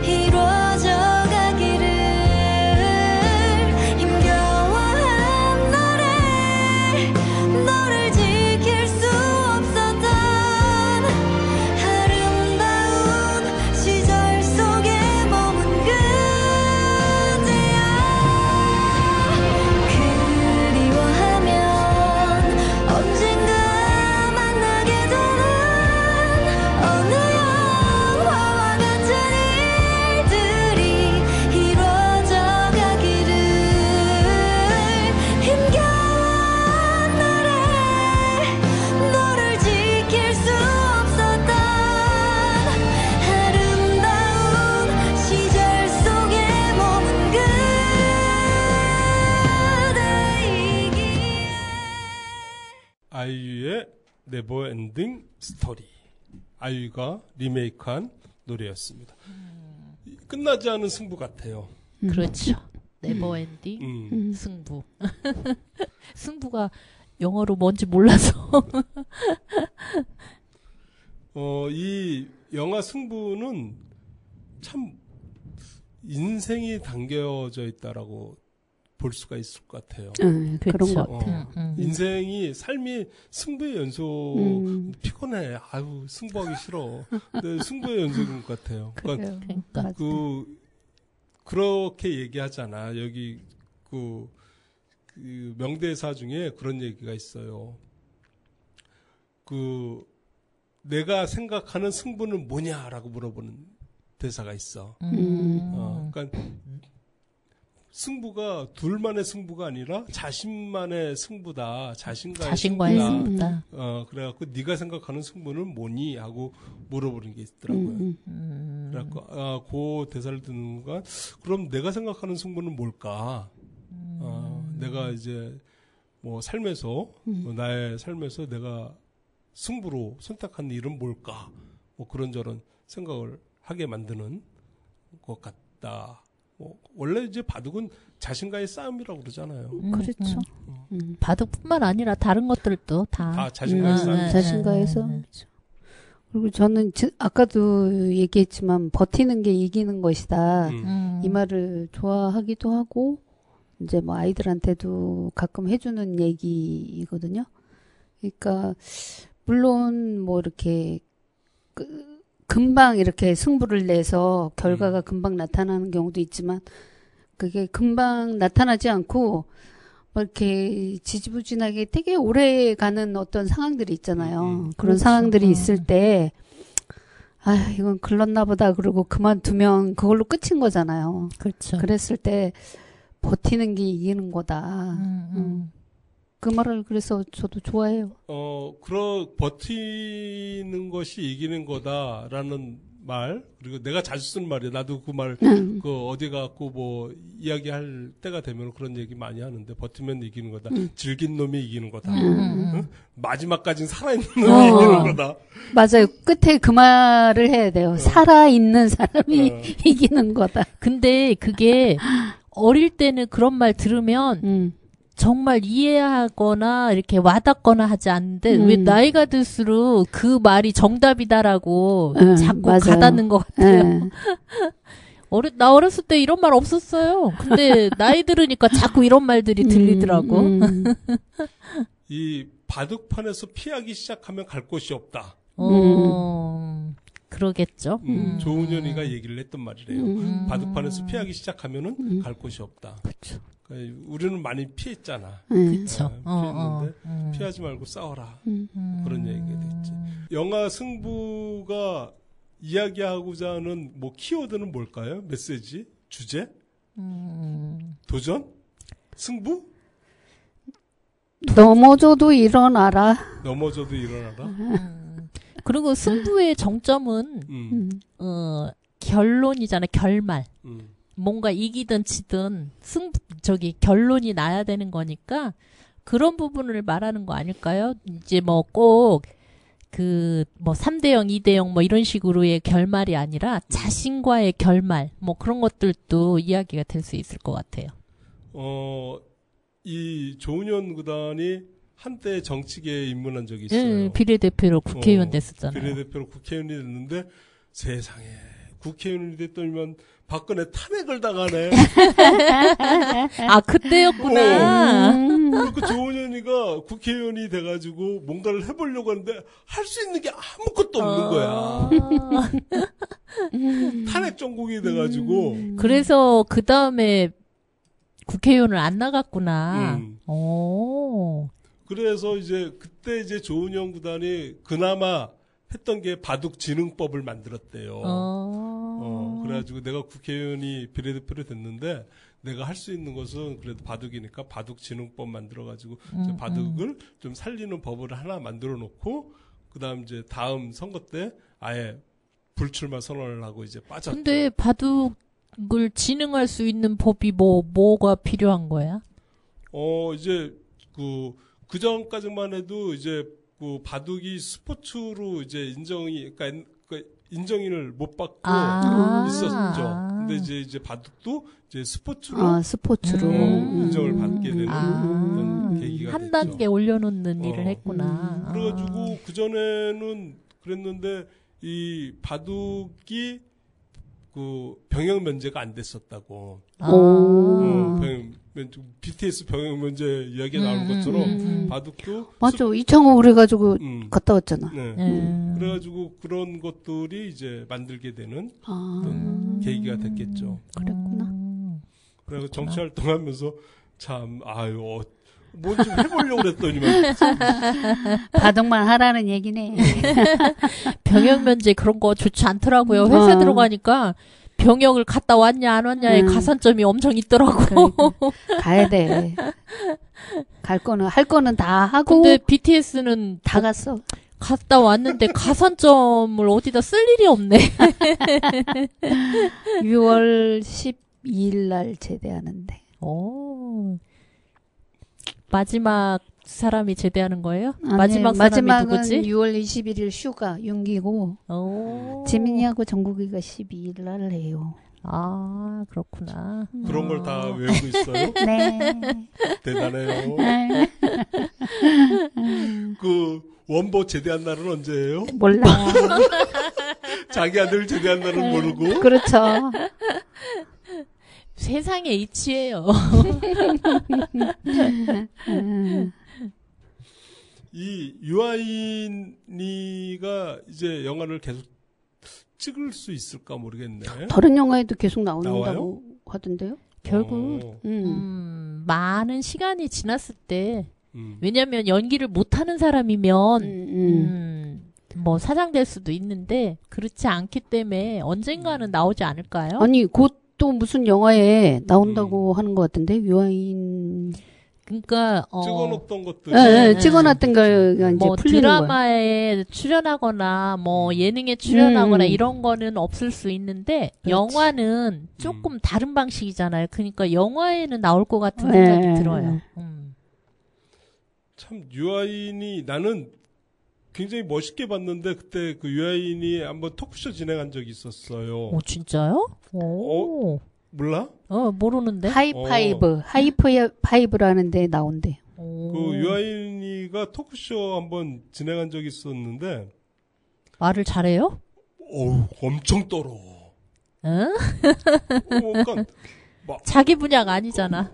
이루어져 가기를 힘겨워한 날에 너를 지킬 수 없었던 아름다운 시절 속에 머문 그대야 그리워하면 언젠가 만나게 되는 어느 영화와 같은 일들이 이루어져 가기를 힘겨운 날에 너를 지킬 수 없었던 아름다운 시절 속에 머문 그대이기에 아이유의 네버엔딩 스토리. 아이유가 리메이크한 노래였습니다. 끝나지 않은 승부 같아요. 그렇죠. 네버엔딩 승부. 승부가 영어로 뭔지 몰라서. 이 영화 승부는 참 인생이 담겨져 있다라고 볼 수가 있을 것 같아요. 그런 그렇죠. 것 같아요. 인생이 삶이 승부의 연속. 피곤해. 아유 승부하기 싫어. 근데 승부의 연속인 것 같아요. 그러니까 그러니까. 맞아요. 그렇게 얘기하잖아. 여기 그 명대사 중에 그런 얘기가 있어요. 내가 생각하는 승부는 뭐냐라고 물어보는 대사가 있어. 그러니까 승부가 둘만의 승부가 아니라 자신만의 승부다. 자신과의 승부다. 승부다. 그래갖고 네가 생각하는 승부는 뭐니? 하고 물어보는 게 있더라고요. 그래갖고 그 대사를 듣는 순간 그럼 내가 생각하는 승부는 뭘까? 내가 이제 뭐 삶에서 나의 삶에서 내가 승부로 선택한 일은 뭘까? 뭐 그런저런 생각을 하게 만드는 것 같다. 원래 이제 바둑은 자신과의 싸움이라고 그러잖아요. 그렇죠. 바둑뿐만 아니라 다른 것들도 다 자신과의 싸움. 자신과의 싸움이죠. 그리고 저는 아까도 얘기했지만 버티는 게 이기는 것이다. 이 말을 좋아하기도 하고 이제 뭐 아이들한테도 가끔 해주는 얘기거든요. 그러니까 물론 뭐 이렇게 금방 이렇게 승부를 내서 결과가 금방 나타나는 경우도 있지만 그게 금방 나타나지 않고 뭐 이렇게 지지부진하게 되게 오래 가는 어떤 상황들이 있잖아요. 그런 그렇죠. 상황들이 있을 때 이건 글렀나 보다 그러고 그만두면 그걸로 끝인 거잖아요. 그렇죠. 그랬을 때 버티는 게 이기는 거다. 그 말을 그래서 저도 좋아해요. 버티는 것이 이기는 거다라는 말, 그리고 내가 자주 쓰는 말이야. 나도 그 말, 어디 가고 뭐, 이야기할 때가 되면 그런 얘기 많이 하는데, 버티면 이기는 거다. 질긴 놈이 이기는 거다. 응? 마지막까지는 살아있는 놈이 이기는 거다. 맞아요. 끝에 그 말을 해야 돼요. 살아있는 사람이 이기는 거다. 근데 그게 어릴 때는 그런 말 들으면 정말 이해하거나 이렇게 와닿거나 하지 않는데 왜 나이가 들수록 그 말이 정답이다라고 자꾸 맞아요. 가닿는 것 같아요. 나 어렸을 때 이런 말 없었어요. 근데 나이 들으니까 자꾸 이런 말들이 들리더라고. 이 바둑판에서 피하기 시작하면 갈 곳이 없다. 그러겠죠. 조은현이가 얘기를 했던 말이래요. 바둑판에서 피하기 시작하면은 갈 곳이 없다. 그렇죠. 그러니까 우리는 많이 피했잖아. 그렇죠. 피했는데 피하지 말고 싸워라. 그런 얘기가 됐지. 영화 승부가 이야기하고자 하는 뭐 키워드는 뭘까요? 메시지? 주제? 도전? 승부? 넘어져도 일어나라. 넘어져도 일어나라. 그리고 승부의 정점은 결론이잖아. 결말. 뭔가 이기든 지든 결론이 나야 되는 거니까 그런 부분을 말하는 거 아닐까요? 이제 뭐 꼭 3대0, 2대0 뭐 이런 식으로의 결말이 아니라 자신과의 결말 뭐 그런 것들도 이야기가 될 수 있을 것 같아요. 이 조은현 구단이 한때 정치계에 입문한 적이 있어요. 비례대표로 국회의원 됐었잖아요. 비례대표로 국회의원이 됐는데 세상에 국회의원이 됐더니만 박근혜 탄핵을 당하네. 아, 그때였구나. 그 조은현이가 국회의원이 돼가지고 뭔가를 해보려고 하는데 할 수 있는 게 아무것도 없는 거야. 탄핵 전국이 돼가지고. 그래서 그 다음에 국회의원을 안 나갔구나. 그래서 이제 그때 이제 조은현 구단이 그나마 했던 게 바둑진흥법을 만들었대요. 그래가지고 내가 국회의원이 비례대표로 됐는데 내가 할 수 있는 것은 그래도 바둑이니까 바둑진흥법 만들어가지고 이제 바둑을 좀 살리는 법을 하나 만들어 놓고 그다음 이제 다음 선거 때 아예 불출마 선언을 하고 이제 빠졌죠. 근데 바둑을 진흥할 수 있는 법이 뭐가 필요한 거야? 이제 그 전까지만 해도 이제 그 바둑이 스포츠로 이제 인정을 못 받고 있었죠. 근데 이제 바둑도 이제 스포츠로 인정을 받게 되는 그런 계기가 한 됐죠. 단계 올려놓는 일을 했구나. 그래가지고 그 전에는 그랬는데 이 바둑이 그 병역 면제가 안 됐었다고. BTS 병역 면제 이야기 나오는 것처럼 바둑도 맞아. 이창호 그래가지고 갔다 왔잖아. 네. 그래가지고 그런 것들이 이제 만들게 되는 어떤 계기가 됐겠죠. 그랬구나. 그래서 정치 활동하면서 참 뭐 좀 해보려고 그랬더니만 바둑만 하라는 얘기네. 병역 면제 그런 거 좋지 않더라고요. 회사 들어가니까 병역을 갔다 왔냐 안 왔냐에 가산점이 엄청 있더라고. 가야 돼. 할 거는 다 하고. 근데 BTS는 다 갔어. 갔다 왔는데 가산점을 어디다 쓸 일이 없네. 6월 12일 날 제대하는데. 마지막 사람이 제대하는 거예요? 아니, 마지막 사람이 마지막은 누구지? 6월 21일 슈가 윤기고 지민이하고 정국이가 12일 날 해요. 아, 그렇구나. 그런 걸 다 외우고 있어요? 네. 대단해요. 그 원보 제대한 날은 언제예요? 몰라. 자기 아들 제대한 날은 모르고. 그렇죠. 세상에 이치예요. 이 유아인이가 이제 영화를 계속 찍을 수 있을까 모르겠네. 다른 영화에도 계속 나와요? 나온다고 하던데요? 결국 많은 시간이 지났을 때 왜냐면 연기를 못하는 사람이면 뭐 사장될 수도 있는데 그렇지 않기 때문에 언젠가는 나오지 않을까요? 아니 곧 또 무슨 영화에 나온다고 하는 것 같은데 유아인. 그러니까 찍어놓던 것들. 네, 찍어놨던 거가 이제 뭐 풀리는 드라마에 출연하거나 뭐 예능에 출연하거나 이런 거는 없을 수 있는데 그렇지. 영화는 조금 다른 방식이잖아요. 그러니까 영화에는 나올 것 같은 생각이 들어요. 참 유아인이 나는 굉장히 멋있게 봤는데 그때 그 유아인이 한번 토크쇼 진행한 적이 있었어요. 오, 진짜요? 오. 몰라? 모르는데. 하이파이브라는 데 나온대. 그 유아인이가 토크쇼 한번 진행한 적이 있었는데 말을 잘해요? 엄청 떨어. 응? 그러니까 자기 분야가 아니잖아.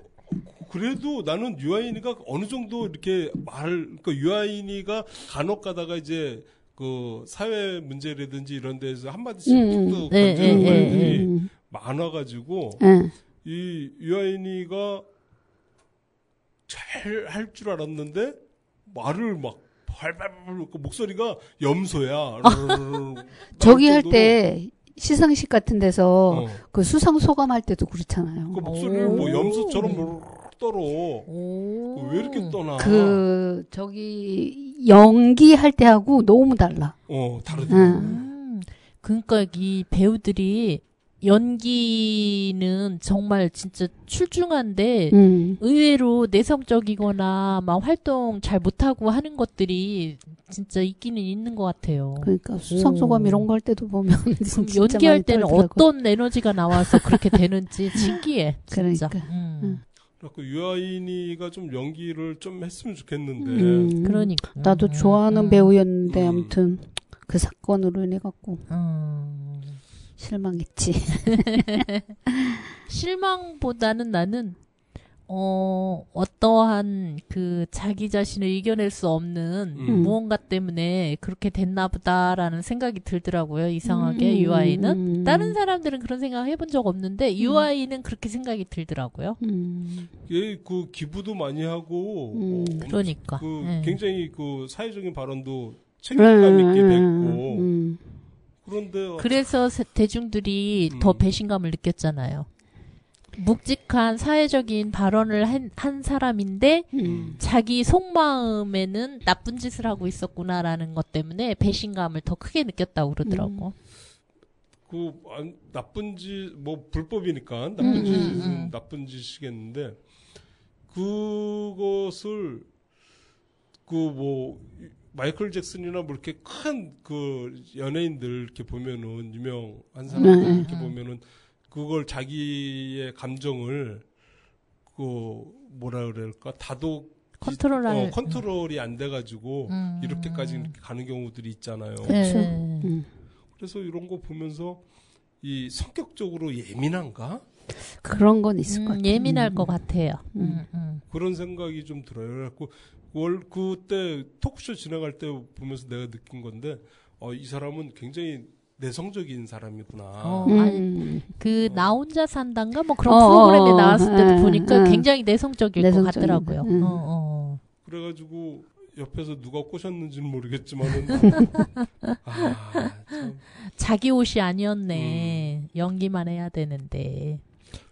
그래도 나는 유아인이가 어느 정도 이렇게 그러니까 유아인이가 간혹 가다가 이제 그 사회 문제라든지 이런 데서 한마디씩 툭 던지는 말들이 많아가지고 이 유아인이가 잘 할 줄 알았는데 말을 막 발발 목소리가 염소야. 저기 할 때 시상식 같은 데서 그 수상 소감할 때도 그렇잖아요. 그 목소리를 뭐 염소처럼 떨어. 오. 왜 이렇게 떠나? 저기 연기할 때 하고 너무 달라. 다르더라고. 그러니까 이 배우들이 연기는 정말 진짜 출중한데 의외로 내성적이거나 막 활동 잘 못하고 하는 것들이 진짜 있기는 있는 것 같아요. 그러니까 수상소감 이런 거 할 때도 보면 그럼 진짜 연기할 많이 때는 떨더라고. 어떤 에너지가 나와서 그렇게 되는지 신기해. 진짜. 그러니까. 그래서 유아인이가 좀 연기를 좀 했으면 좋겠는데. 그러니까. 나도 좋아하는 배우였는데 음. 아무튼 그 사건으로 인해 갖고 실망했지. 실망보다는 나는 어떠한 그 자기 자신을 이겨낼 수 없는 무언가 때문에 그렇게 됐나 보다라는 생각이 들더라고요. 이상하게 유아인은. 다른 사람들은 그런 생각 해본 적 없는데 유아인은 그렇게 생각이 들더라고요. 얘 그 기부도 많이 하고 그러니까. 굉장히 그 사회적인 발언도 책임감 있게 됐고 그런데 그래서 대중들이 더 배신감을 느꼈잖아요. 묵직한 사회적인 발언을 한 사람인데 자기 속마음에는 나쁜 짓을 하고 있었구나라는 것 때문에 배신감을 더 크게 느꼈다고 그러더라고. 나쁜 짓, 뭐 불법이니까 나쁜 짓은 나쁜 짓이겠는데 그것을 마이클 잭슨이나 뭐 이렇게 큰 그 연예인들 이렇게 보면은 유명한 사람들 이렇게 보면은 그걸 자기의 감정을 뭐라 그럴까 컨트롤이 안 돼가지고 이렇게까지 이렇게 가는 경우들이 있잖아요. 그래서 이런 거 보면서 이 성격적으로 예민한가? 그런 건 있을 것 같아요. 예민할 것 같아요. 그런 생각이 좀 들어요. 그래갖고 그때 토크쇼 진행할 때 보면서 내가 느낀 건데 이 사람은 굉장히 내성적인 사람이구나. 나 혼자 산단가 뭐 그런 프로그램에 나왔을 때도 보니까 굉장히 내성적일 것 같더라고요. 그래가지고 옆에서 누가 꼬셨는지는 모르겠지만은 참. 자기 옷이 아니었네. 연기만 해야 되는데.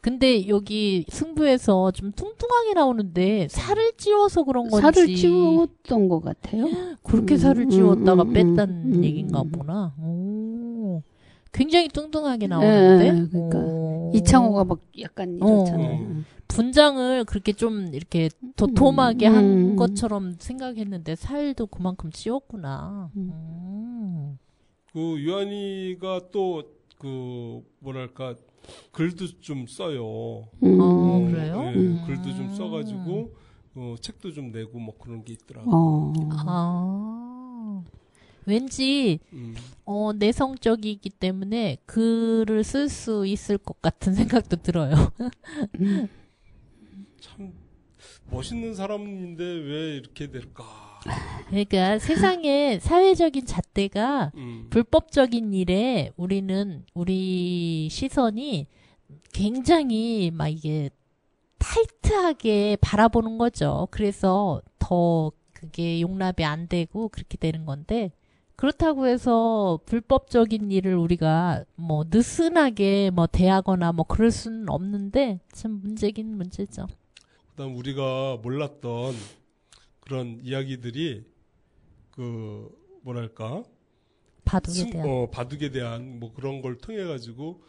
근데 여기 승부에서 좀 뚱뚱하게 나오는데 살을 찌워서 그런 건지. 살을 찌웠던 것 같아요. 그렇게 살을 찌웠다가 뺐다는 얘기인가 보나. 오. 굉장히 뚱뚱하게 나오는데. 그러니까 이창호가 막 약간 이렇잖아요. 분장을 그렇게 좀 이렇게 도톰하게 한 것처럼 생각했는데 살도 그만큼 찌웠구나. 그 유한이가 또 뭐랄까 글도 좀 써요. 그래요? 네, 글도 좀 써가지고 책도 좀 내고 뭐 그런 게 있더라고요. 왠지 내성적이기 때문에 글을 쓸 수 있을 것 같은 생각도 들어요. 참 멋있는 사람인데 왜 이렇게 될까? 그러니까 세상에 사회적인 잣대가 불법적인 일에 우리 시선이 굉장히 막 이게 타이트하게 바라보는 거죠. 그래서 더 그게 용납이 안 되고 그렇게 되는 건데 그렇다고 해서 불법적인 일을 우리가 뭐 느슨하게 뭐 대하거나 뭐 그럴 수는 없는데 참 문제긴 문제죠. 그다음 우리가 몰랐던 그런 이야기들이 뭐랄까 바둑에 대한 뭐 그런 걸 통해 가지고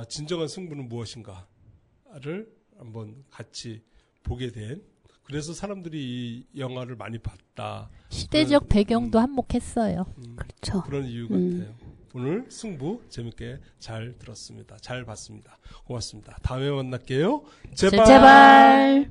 진정한 승부는 무엇인가를 한번 같이 보게 된. 그래서 사람들이 이 영화를 많이 봤다. 시대적 배경도 한몫했어요. 그렇죠. 그런 이유 같아요. 오늘 승부 재밌게 잘 들었습니다. 잘 봤습니다. 고맙습니다. 다음에 만날게요. 제발. 제발.